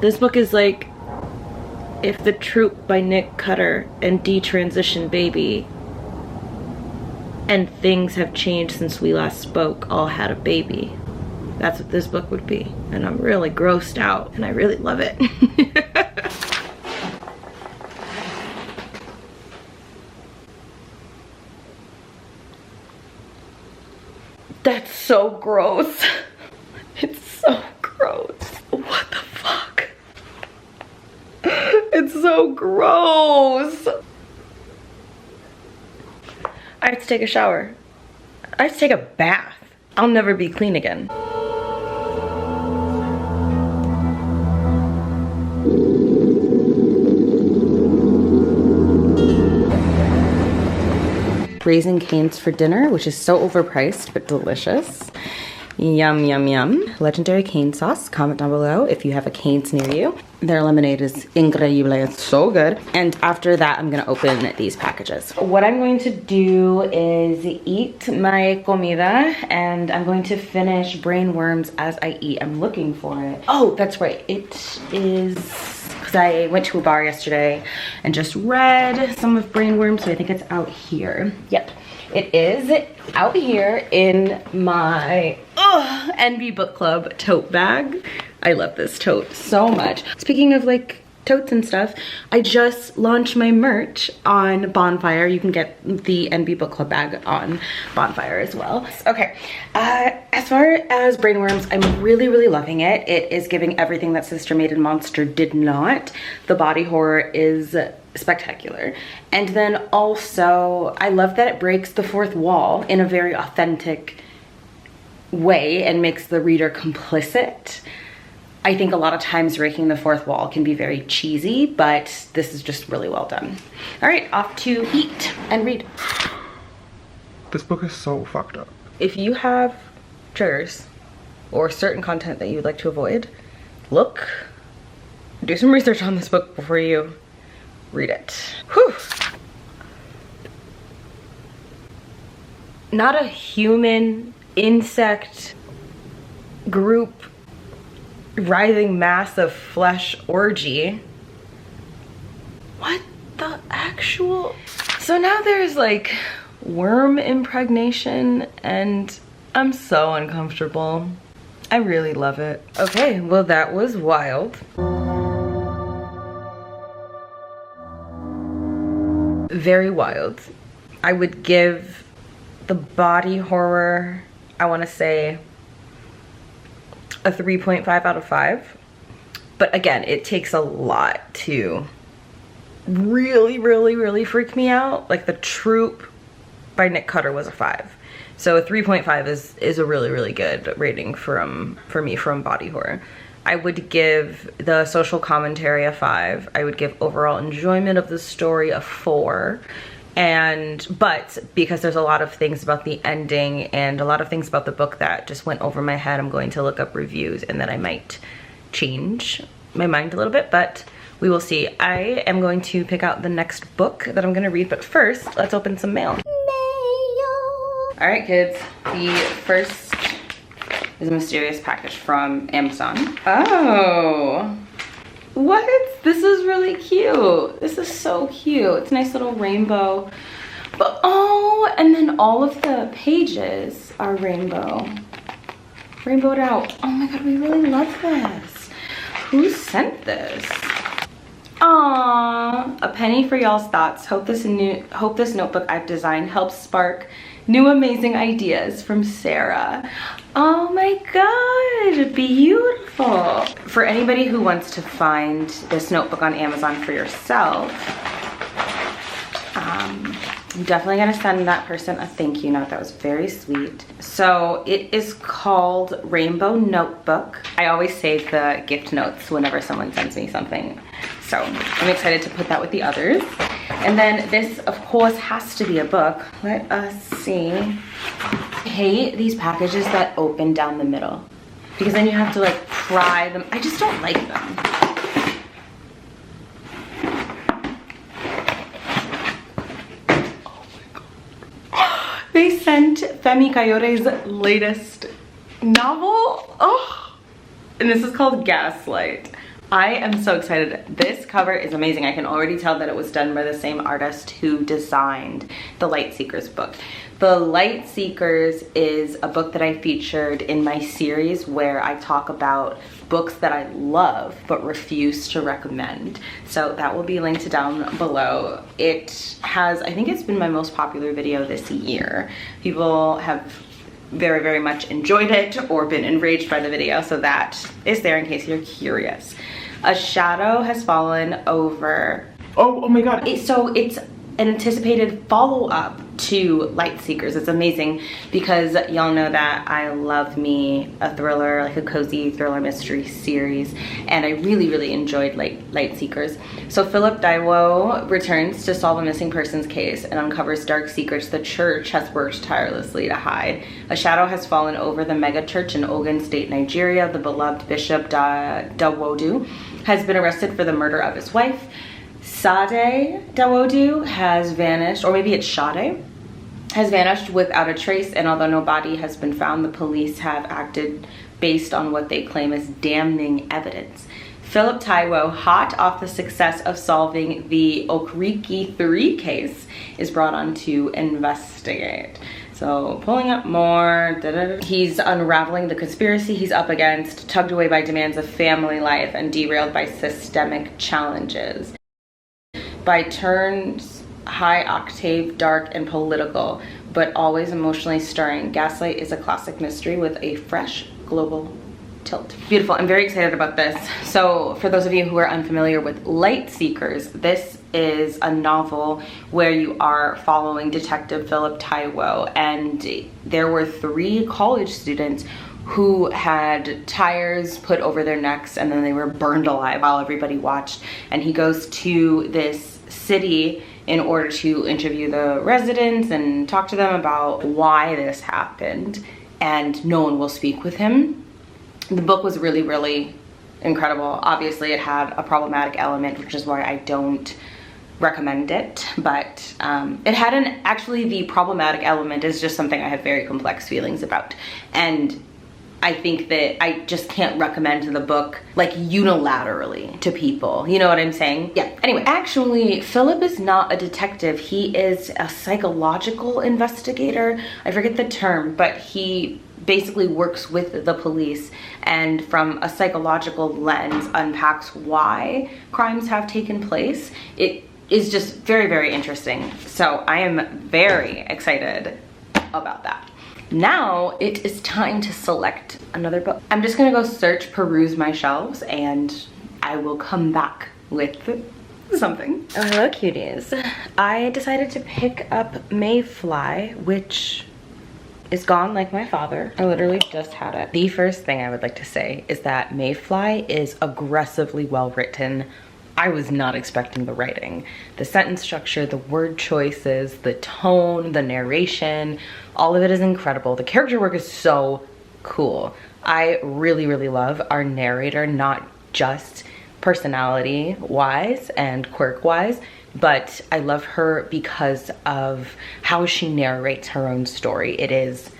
This book is like if The Troop by Nick Cutter and Detransition Baby and Things Have Changed Since We Last Spoke all had a baby. That's what this book would be. And I'm really grossed out and I really love it. That's so gross. It's so gross. What the fuck? It's so gross. I have to take a shower. I have to take a bath. I'll never be clean again. Raising Cane's for dinner, which is so overpriced but delicious. Yum, yum, yum. Legendary cane sauce. Comment down below if you have a Cane's near you. Their lemonade is increíble. It's so good. And after that, I'm gonna open these packages. What I'm going to do is eat my comida, and I'm going to finish Brainworms as I eat. I'm looking for it. Oh, that's right. It is, because I went to a bar yesterday and just read some of Brainworms, so I think it's out here. Yep. It is out here in my NB Book Club tote bag. I love this tote so much. Speaking of like totes and stuff, I just launched my merch on Bonfire. You can get the NB Book Club bag on Bonfire as well. Okay, as far as Brainworms, I'm really, really loving it. It is giving everything that Sister Maiden Monster did not. The body horror is spectacular. And then also, I love that it breaks the fourth wall in a very authentic way and makes the reader complicit. I think a lot of times breaking the fourth wall can be very cheesy, but this is just really well done. All right, off to eat and read. This book is so fucked up. If you have triggers or certain content that you would like to avoid, do some research on this book before you read it. Whew. Not a human, insect, group, writhing mass of flesh orgy. What the actual? So now there's like worm impregnation and I'm so uncomfortable. I really love it. Okay, well that was wild. Very wild. I would give the body horror, I want to say, a 3.5 out of 5. But again, it takes a lot to really freak me out. Like The Troop by Nick Cutter was a 5. So a 3.5 is a really good rating for me from body horror. I would give the social commentary a 5. I would give overall enjoyment of the story a 4. But because there's a lot of things about the ending and a lot of things about the book that just went over my head, I'm going to look up reviews and then I might change my mind a little bit, but we will see. I am going to pick out the next book that I'm going to read, but first, let's open some mail. All right, kids, the first is a mysterious package from Amazon. Oh, what? This is really cute. This is so cute. It's a nice little rainbow. But oh, and then all of the pages are rainbowed out. Oh my God, we really love this. Who sent this? Aww, a penny for y'all's thoughts. Hope this notebook I've designed helps spark new amazing ideas, from Sarah. Oh my God, beautiful. For anybody who wants to find this notebook on Amazon for yourself, I'm definitely gonna send that person a thank you note. That was very sweet. So it is called Rainbow Notebook. I always save the gift notes whenever someone sends me something. So I'm excited to put that with the others. And then this, of course, has to be a book. Let us see. I hate these packages that open down the middle because then you have to like pry them. I just don't like them. They sent Femi Coyote's latest novel. Oh, and this is called Gaslight. I am so excited. This cover is amazing. I can already tell that it was done by the same artist who designed the Light Seekers book. The Light Seekers is a book that I featured in my series where I talk about books that I love but refuse to recommend. So that will be linked down below. It has, I think it's been my most popular video this year. People have very much enjoyed it or been enraged by the video, so that is there in case you're curious. A shadow has fallen over. Oh my God. So it's an anticipated follow-up to Light Seekers. It's amazing because y'all know that I love me a thriller, like a cozy thriller mystery series, and I really enjoyed Light Seekers. So Philip Daiwo returns to solve a missing persons case and uncovers dark secrets the church has worked tirelessly to hide. A shadow has fallen over the mega church in Ogun State, Nigeria. The beloved Bishop Dawodu has been arrested for the murder of his wife. Sade Dawodu has vanished, or maybe it's Sade, has vanished without a trace, and although no body has been found, the police have acted based on what they claim is damning evidence. Philip Taiwo, hot off the success of solving the Okriki 3 case, is brought on to investigate. So pulling up more, he's unraveling the conspiracy he's up against, tugged away by demands of family life and derailed by systemic challenges. By turns high octave, dark and political, but always emotionally stirring, Gaslight is a classic mystery with a fresh global tilt. Beautiful. I'm very excited about this. So for those of you who are unfamiliar with Light Seekers, this is a novel where you are following Detective Philip Taiwo, and there were 3 college students who had tires put over their necks and then they were burned alive while everybody watched. And he goes to this city in order to interview the residents and talk to them about why this happened, and no one will speak with him. The book was really incredible. Obviously it had a problematic element, which is why I don't recommend it, but it had actually the problematic element is just something I have very complex feelings about, and I think that I just can't recommend the book like unilaterally to people. You know what I'm saying? Yeah. Anyway, actually, Philip is not a detective. He is a psychological investigator. I forget the term, but he basically works with the police and from a psychological lens unpacks why crimes have taken place. It is just very, very interesting. So I am very excited about that. Now it is time to select another book. I'm just gonna go peruse my shelves, and I will come back with something. Oh, hello cuties. I decided to pick up Mayfly, which is gone like my father. I literally just had it. The first thing I would like to say is that Mayfly is aggressively well written. I was not expecting the writing. The sentence structure, the word choices, the tone, the narration, all of it is incredible. The character work is so cool. I really, really love our narrator, not just personality wise and quirk wise, but I love her because of how she narrates her own story. It is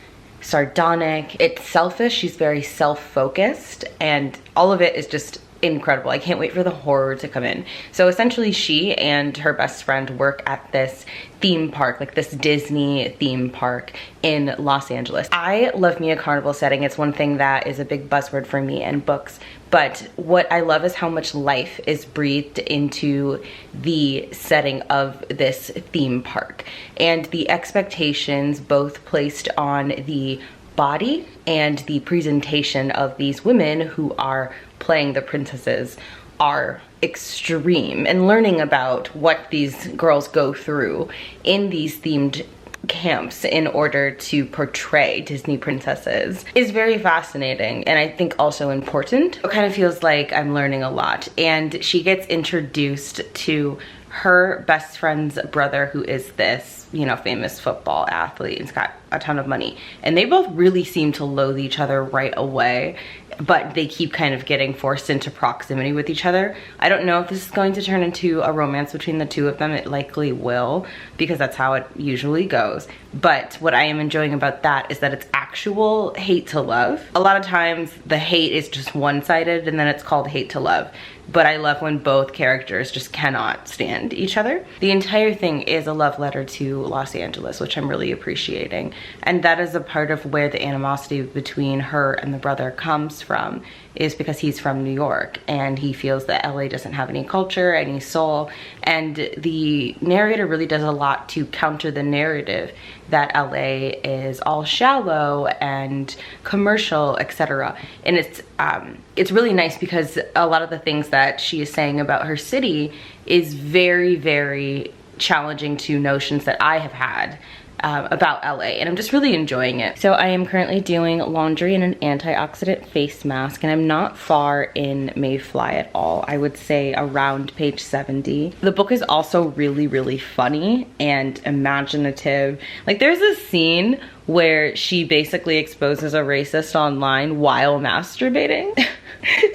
sardonic, it's selfish, she's very self-focused, and all of it is just incredible. I can't wait for the horror to come in. So essentially she and her best friend work at this theme park, like this Disney theme park in Los Angeles. I love me a carnival setting. It's one thing that is a big buzzword for me in books, but what I love is how much life is breathed into the setting of this theme park, and the expectations both placed on the body and the presentation of these women who are playing the princesses are extreme, and learning about what these girls go through in these themed camps in order to portray Disney princesses is very fascinating, and I think also important. It kind of feels like I'm learning a lot, and she gets introduced to her best friend's brother, who is this, you know, famous football athlete and's got a ton of money, and they both really seem to loathe each other right away, but they keep kind of getting forced into proximity with each other. I don't know if this is going to turn into a romance between the two of them. It likely will, because that's how it usually goes. But what I am enjoying about that is that it's actual hate to love. A lot of times the hate is just one-sided and then it's called hate to love. But I love when both characters just cannot stand each other. The entire thing is a love letter to Los Angeles, which I'm really appreciating. And that is a part of where the animosity between her and the brother comes from, is because he's from New York and he feels that LA doesn't have any culture, any soul. And the narrator really does a lot to counter the narrative that LA is all shallow and commercial, etc. And it's really nice because a lot of the things that she is saying about her city is very, very challenging to notions that I have had about LA, and I'm just really enjoying it. So I am currently doing laundry in an antioxidant face mask, and I'm not far in Mayfly at all. I would say around page 70. The book is also really, really funny and imaginative. Like, there's a scene where she basically exposes a racist online while masturbating.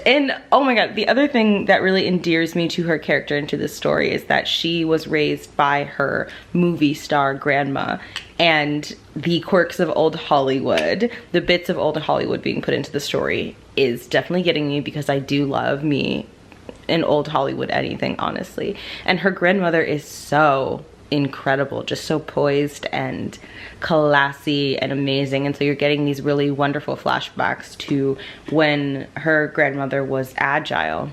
And oh my god, the other thing that really endears me to her character and to this story is that she was raised by her movie star grandma, and the quirks of old Hollywood, the bits of old Hollywood being put into the story is definitely getting me, because I do love me in old Hollywood anything, honestly. And her grandmother is so incredible, just so poised and classy and amazing, and so you're getting these really wonderful flashbacks to when her grandmother was agile.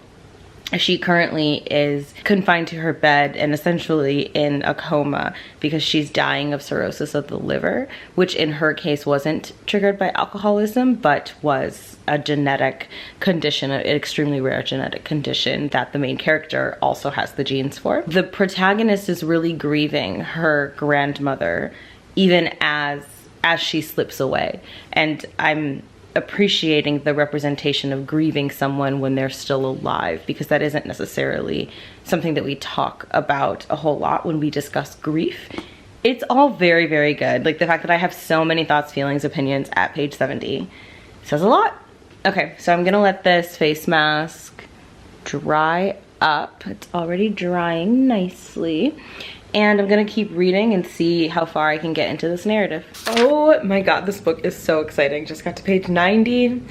She currently is confined to her bed and essentially in a coma because she's dying of cirrhosis of the liver, which in her case wasn't triggered by alcoholism, but was a genetic condition, an extremely rare genetic condition that the main character also has the genes for. The protagonist is really grieving her grandmother even as she slips away, and I'm appreciating the representation of grieving someone when they're still alive, because that isn't necessarily something that we talk about a whole lot when we discuss grief. It's all very, very good. Like, the fact that I have so many thoughts, feelings, opinions at page 70 says a lot. Okay, so I'm gonna let this face mask dry up. It's already drying nicely. And I'm gonna keep reading and see how far I can get into this narrative. Oh my god, this book is so exciting. Just got to page 90.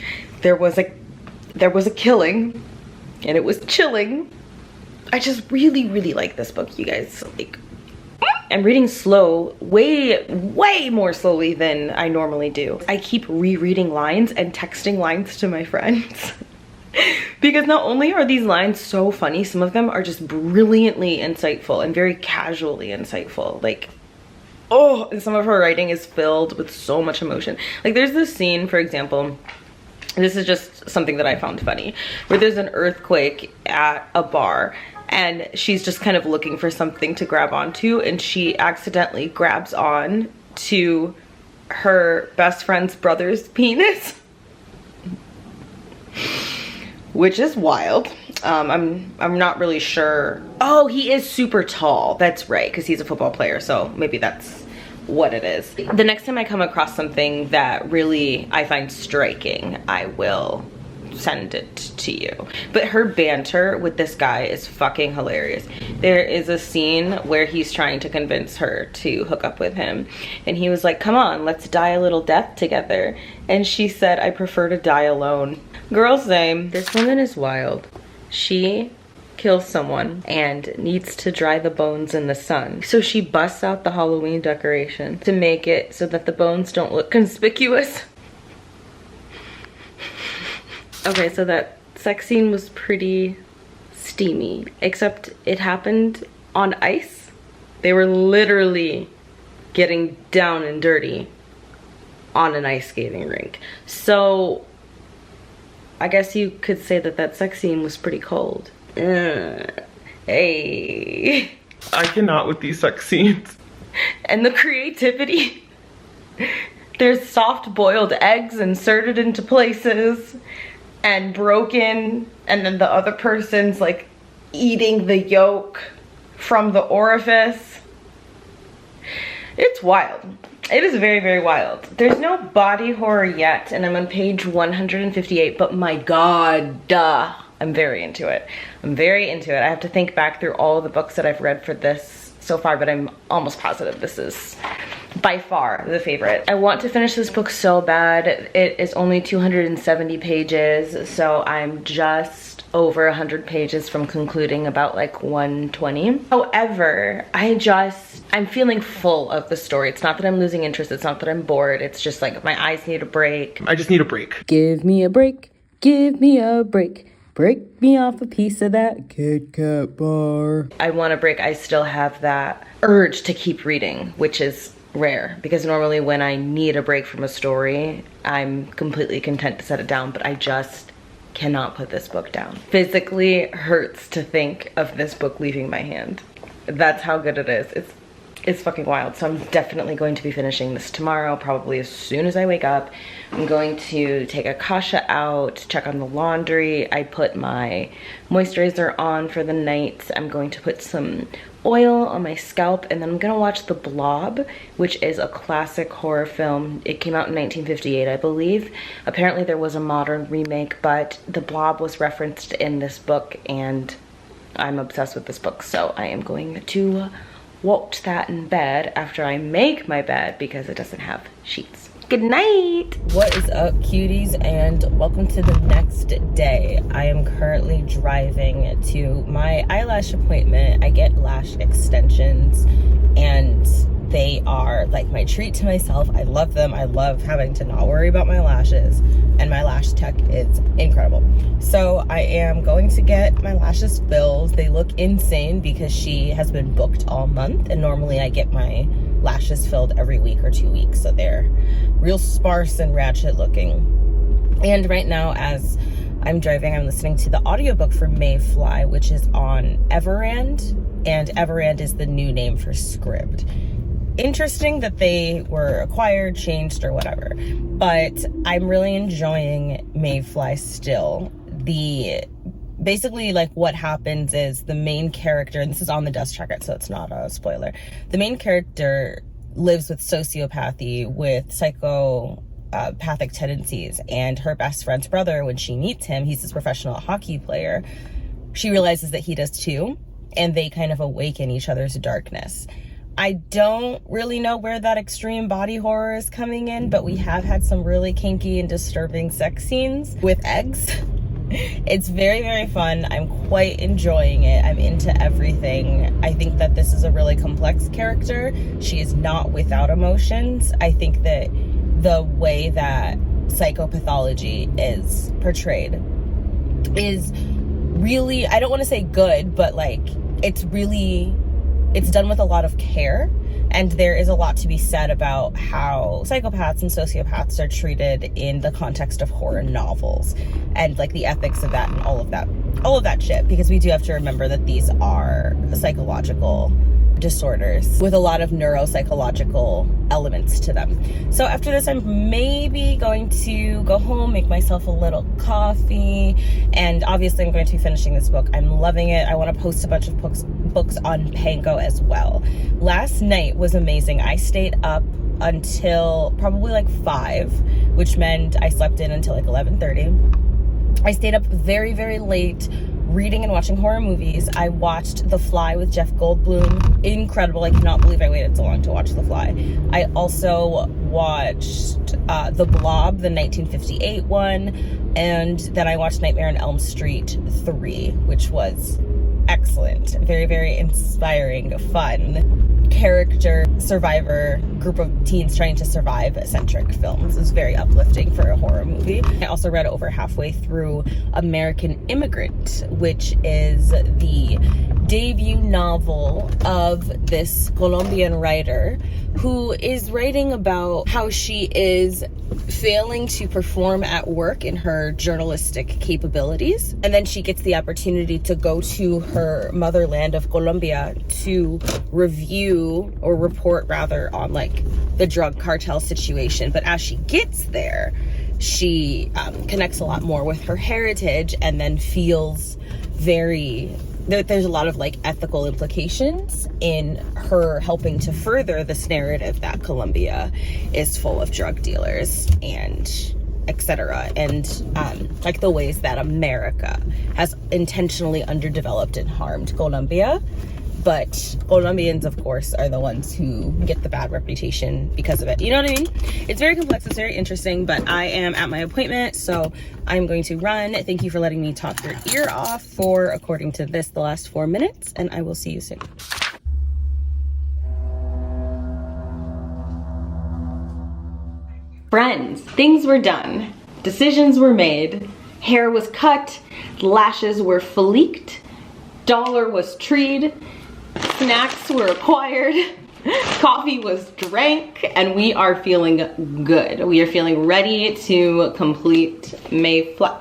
There was a killing, and it was chilling. I just really, really like this book, you guys. Like, I'm reading slow, way more slowly than I normally do. I keep rereading lines and texting lines to my friends Because not only are these lines so funny, some of them are just brilliantly insightful and very casually insightful. Like, oh, and some of her writing is filled with so much emotion. Like, there's this scene, for example, this is just something that I found funny, where there's an earthquake at a bar and she's just kind of looking for something to grab onto, and she accidentally grabs on to her best friend's brother's penis, which is wild. I'm not really sure. Oh, he is super tall. That's right, because he's a football player, so maybe that's what it is. The next time I come across something that really I find striking, I will send it to you. But her banter with this guy is fucking hilarious. There is a scene where he's trying to convince her to hook up with him, and he was like, come on, let's die a little death together. And she said, I prefer to die alone. Girl, same. This woman is wild. She kills someone and needs to dry the bones in the sun. So she busts out the Halloween decoration to make it so that the bones don't look conspicuous. Okay, so that sex scene was pretty steamy, except it happened on ice. They were literally getting down and dirty on an ice skating rink. So I guess you could say that that sex scene was pretty cold. Hey. I cannot with these sex scenes. And the creativity. There's soft boiled eggs inserted into places and broken, and then the other person's like eating the yolk from the orifice. It's wild. It is very, very wild. There's no body horror yet, and I'm on page 158, but my god, duh, I'm very into it. I'm very into it. I have to think back through all the books that I've read for this so far, but I'm almost positive this is by far the favorite. I want to finish this book so bad. It is only 270 pages, so I'm just over 100 pages from concluding, about like 120. However, I'm feeling full of the story. It's not that I'm losing interest, it's not that I'm bored, it's just like my eyes need a break. I just need a break. Give me a break. Give me a break. Break me off a piece of that Kit Kat bar. I want a break. I still have that urge to keep reading, which is rare, because normally when I need a break from a story, I'm completely content to set it down, but I just cannot put this book down. Physically hurts to think of this book leaving my hand. That's how good it is. It's fucking wild. So I'm definitely going to be finishing this tomorrow, probably as soon as I wake up. I'm going to take Akasha out, check on the laundry. I put my moisturizer on for the night. I'm going to put some oil on my scalp, and then I'm gonna watch The Blob, which is a classic horror film. It came out in 1958, I believe. Apparently there was a modern remake, but The Blob was referenced in this book, and I'm obsessed with this book, so I am going to watch that in bed after I make my bed, because it doesn't have sheets. Good night. What is up, cuties, and welcome to the next day. I am currently driving to my eyelash appointment. I get lash extensions, and they are like my treat to myself. I love them. I love having to not worry about my lashes, and my lash tech is incredible. So I am going to get my lashes filled. They look insane because she has been booked all month, and normally I get my lashes filled every week or 2 weeks, so they're real sparse and ratchet looking. And right now, as I'm driving, I'm listening to the audiobook for Mayfly, which is on Everand, and Everand is the new name for Scribd. Interesting that they were acquired, changed, or whatever, but I'm really enjoying Mayfly still. Basically, like, what happens is the main character, and this is on the desk tracker, so it's not a spoiler. The main character lives with sociopathy, with psychopathic tendencies, and her best friend's brother, when she meets him, he's this professional hockey player. She realizes that he does too, and they kind of awaken each other's darkness. I don't really know where that extreme body horror is coming in, but we have had some really kinky and disturbing sex scenes with eggs. It's very, very fun. I'm quite enjoying it. I'm into everything. I think that this is a really complex character. She is not without emotions. I think that the way that psychopathology is portrayed is really, I don't want to say good, but like it's done with a lot of care. And there is a lot to be said about how psychopaths and sociopaths are treated in the context of horror novels and like the ethics of that and all of that shit, because we do have to remember that these are psychological disorders with a lot of neuropsychological elements to them. So after this, I'm maybe going to go home, make myself a little coffee, and obviously I'm going to be finishing this book. I'm loving it. I want to post a bunch of books on Pango as well. Last night was amazing. I stayed up until probably like 5, which meant I slept in until like 11:30. I stayed up very, very late reading and watching horror movies. I watched The Fly with Jeff Goldblum. Incredible. I cannot believe I waited so long to watch The Fly. I also watched The Blob, the 1958 one, and then I watched Nightmare on Elm Street 3, which was excellent. Very, very inspiring, fun character survivor group of teens trying to survive eccentric films. Is very uplifting for a horror movie. I also read over halfway through American Immigrant, which is the debut novel of this Colombian writer who is writing about how she is failing to perform at work in her journalistic capabilities, and then she gets the opportunity to go to her motherland of Colombia to review or report rather on like the drug cartel situation. But as she gets there, she connects a lot more with her heritage, and then feels there's a lot of like ethical implications in her helping to further this narrative that Colombia is full of drug dealers and etc. And like the ways that America has intentionally underdeveloped and harmed Colombia. But Colombians, of course, are the ones who get the bad reputation because of it. You know what I mean? It's very complex. It's very interesting, but I am at my appointment, so I'm going to run. Thank you for letting me talk your ear off for, according to this, the last 4 minutes, and I will see you soon. Friends, things were done. Decisions were made. Hair was cut. Lashes were fleeked. Dollar was treed. Snacks were acquired, coffee was drank, and we are feeling good. We are feeling ready to complete Maeve Fly.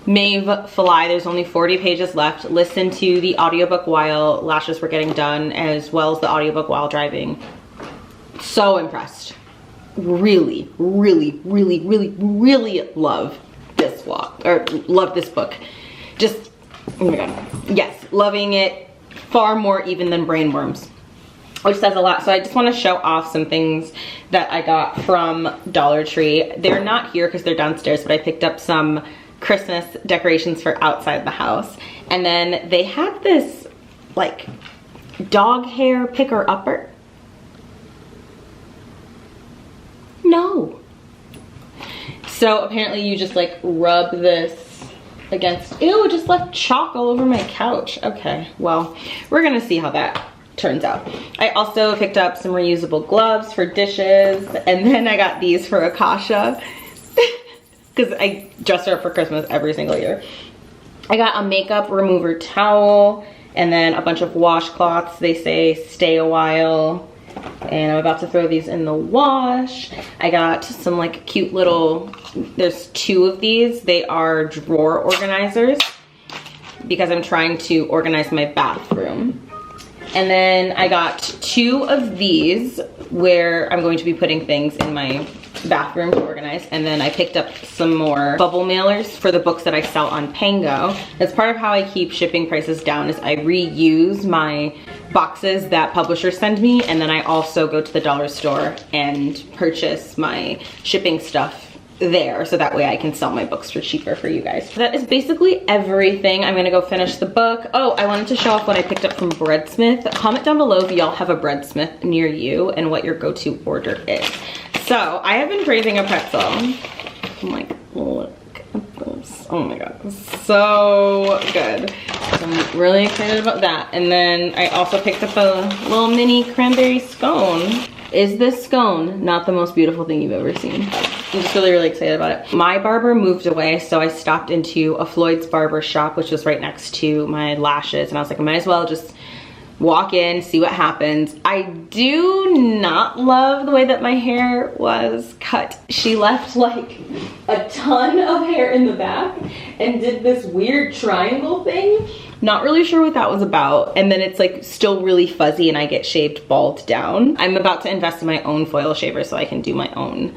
There's only 40 pages left. Listen to the audiobook while lashes were getting done, as well as the audiobook while driving. So impressed. Really, really, really, really, really love this love this book. Just, oh my god, yes, loving it far more even than Brainworms, which says a lot. So I just want to show off some things that I got from Dollar Tree. They're not here because they're downstairs, but I picked up some Christmas decorations for outside the house. And then they had this like dog hair picker-upper. No. So apparently you just like rub this against, ew, it just left chalk all over my couch. Okay, well, we're gonna see how that turns out. I also picked up some reusable gloves for dishes, and then I got these for Akasha because I dress her up for Christmas every single year. I got a makeup remover towel, and then a bunch of washcloths. They say stay a while, and I'm about to throw these in the wash. I got some like cute little, there's 2 of these. They are drawer organizers because I'm trying to organize my bathroom. And then I got 2 of these where I'm going to be putting things in my bathroom to organize. And then I picked up some more bubble mailers for the books that I sell on Pango. That's part of how I keep shipping prices down, is I reuse my boxes that publishers send me, and then I also go to the dollar store and purchase my shipping stuff there, so that way I can sell my books for cheaper for you guys. That is basically everything. I'm gonna go finish the book. Oh, I wanted to show off what I picked up from Breadsmith. Comment down below if y'all have a Breadsmith near you and what your go-to order is. So I have been craving a pretzel. I'm like, look at this. Oh my god, so good. I'm really excited about that. And then I also picked up a little mini cranberry scone. Is this scone not the most beautiful thing you've ever seen? I'm just really, really excited about it. My barber moved away, so I stopped into a Floyd's barber shop, which was right next to my lashes, and I was like, I might as well just walk in, see what happens. I do not love the way that my hair was cut. She left like a ton of hair in the back and did this weird triangle thing. Not really sure what that was about. And then it's like still really fuzzy and I get shaved bald down. I'm about to invest in my own foil shaver so I can do my own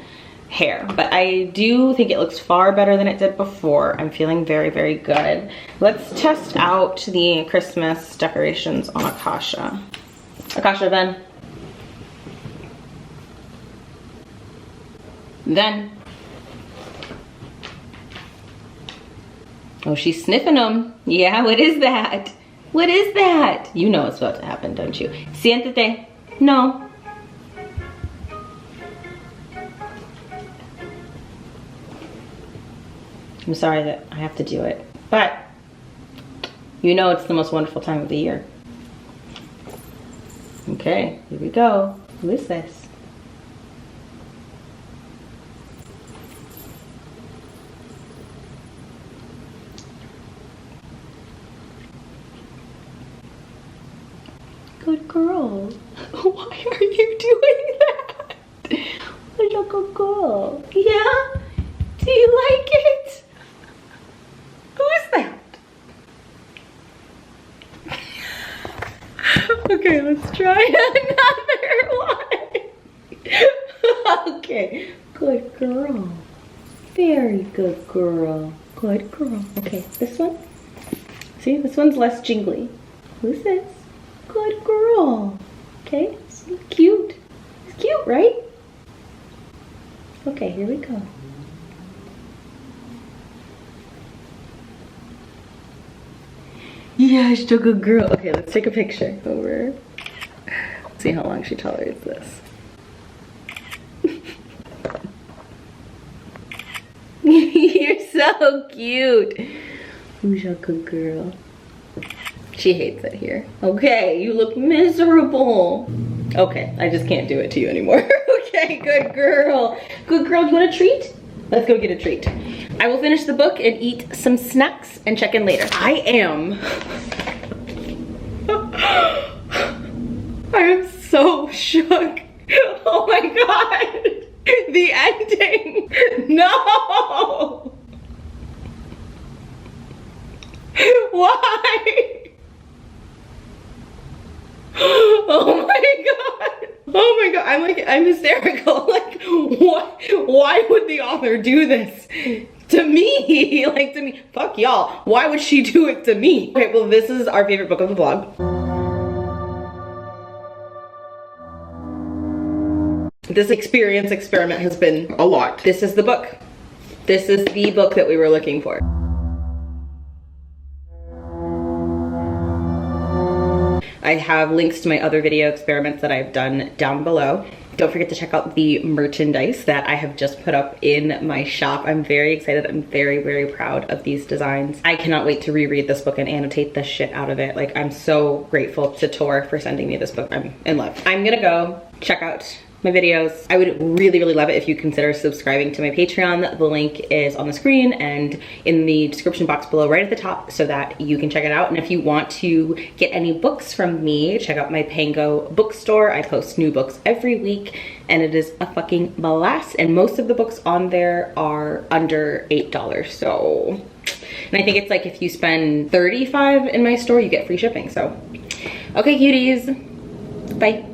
hair, but I do think it looks far better than it did before. I'm feeling very, very good. Let's test out the Christmas decorations on Akasha. Akasha, then. Oh, she's sniffing them. Yeah, what is that? What is that? You know what's about to happen, don't you? Siéntate. No. I'm sorry that I have to do it, but you know it's the most wonderful time of the year. Okay, here we go. Who is this? Good girl. Why are you doing that? What a good girl. Yeah? Do you like it? Who is that? Okay, let's try another one. Okay, good girl. Very good girl. Good girl. Okay, this one. See, this one's less jingly. Who's this? Good girl. Okay, so cute. It's cute, right? Okay, here we go. Yeah, she's a good girl. Okay, let's take a picture over. See how long she tolerates this. You're so cute. Who's a good girl? She hates it here. Okay, you look miserable. Okay, I just can't do it to you anymore. Okay, good girl. Good girl, you want a treat? Let's go get a treat. I will finish the book and eat some snacks and check in later. I am so shook. Oh my God. The ending. No. Why? Oh my God. Oh my God, I'm hysterical. Like, what? Why would the author do this to me? Like, to me, fuck y'all. Why would she do it to me? Okay, well, this is our favorite book of the vlog. This experiment has been a lot. This is the book. This is the book that we were looking for. I have links to my other video experiments that I've done down below. Don't forget to check out the merchandise that I have just put up in my shop. I'm very excited. I'm very, very proud of these designs. I cannot wait to reread this book and annotate the shit out of it. Like, I'm so grateful to Tor for sending me this book. I'm in love. I'm gonna go check out my videos. I would really, really love it if you consider subscribing to my Patreon. The link is on the screen and in the description box below right at the top so that you can check it out. And if you want to get any books from me, check out my Pango bookstore. I post new books every week and it is a fucking blast. And most of the books on there are under $8. So, and I think it's like if you spend $35 in my store, you get free shipping. So, okay, cuties, bye.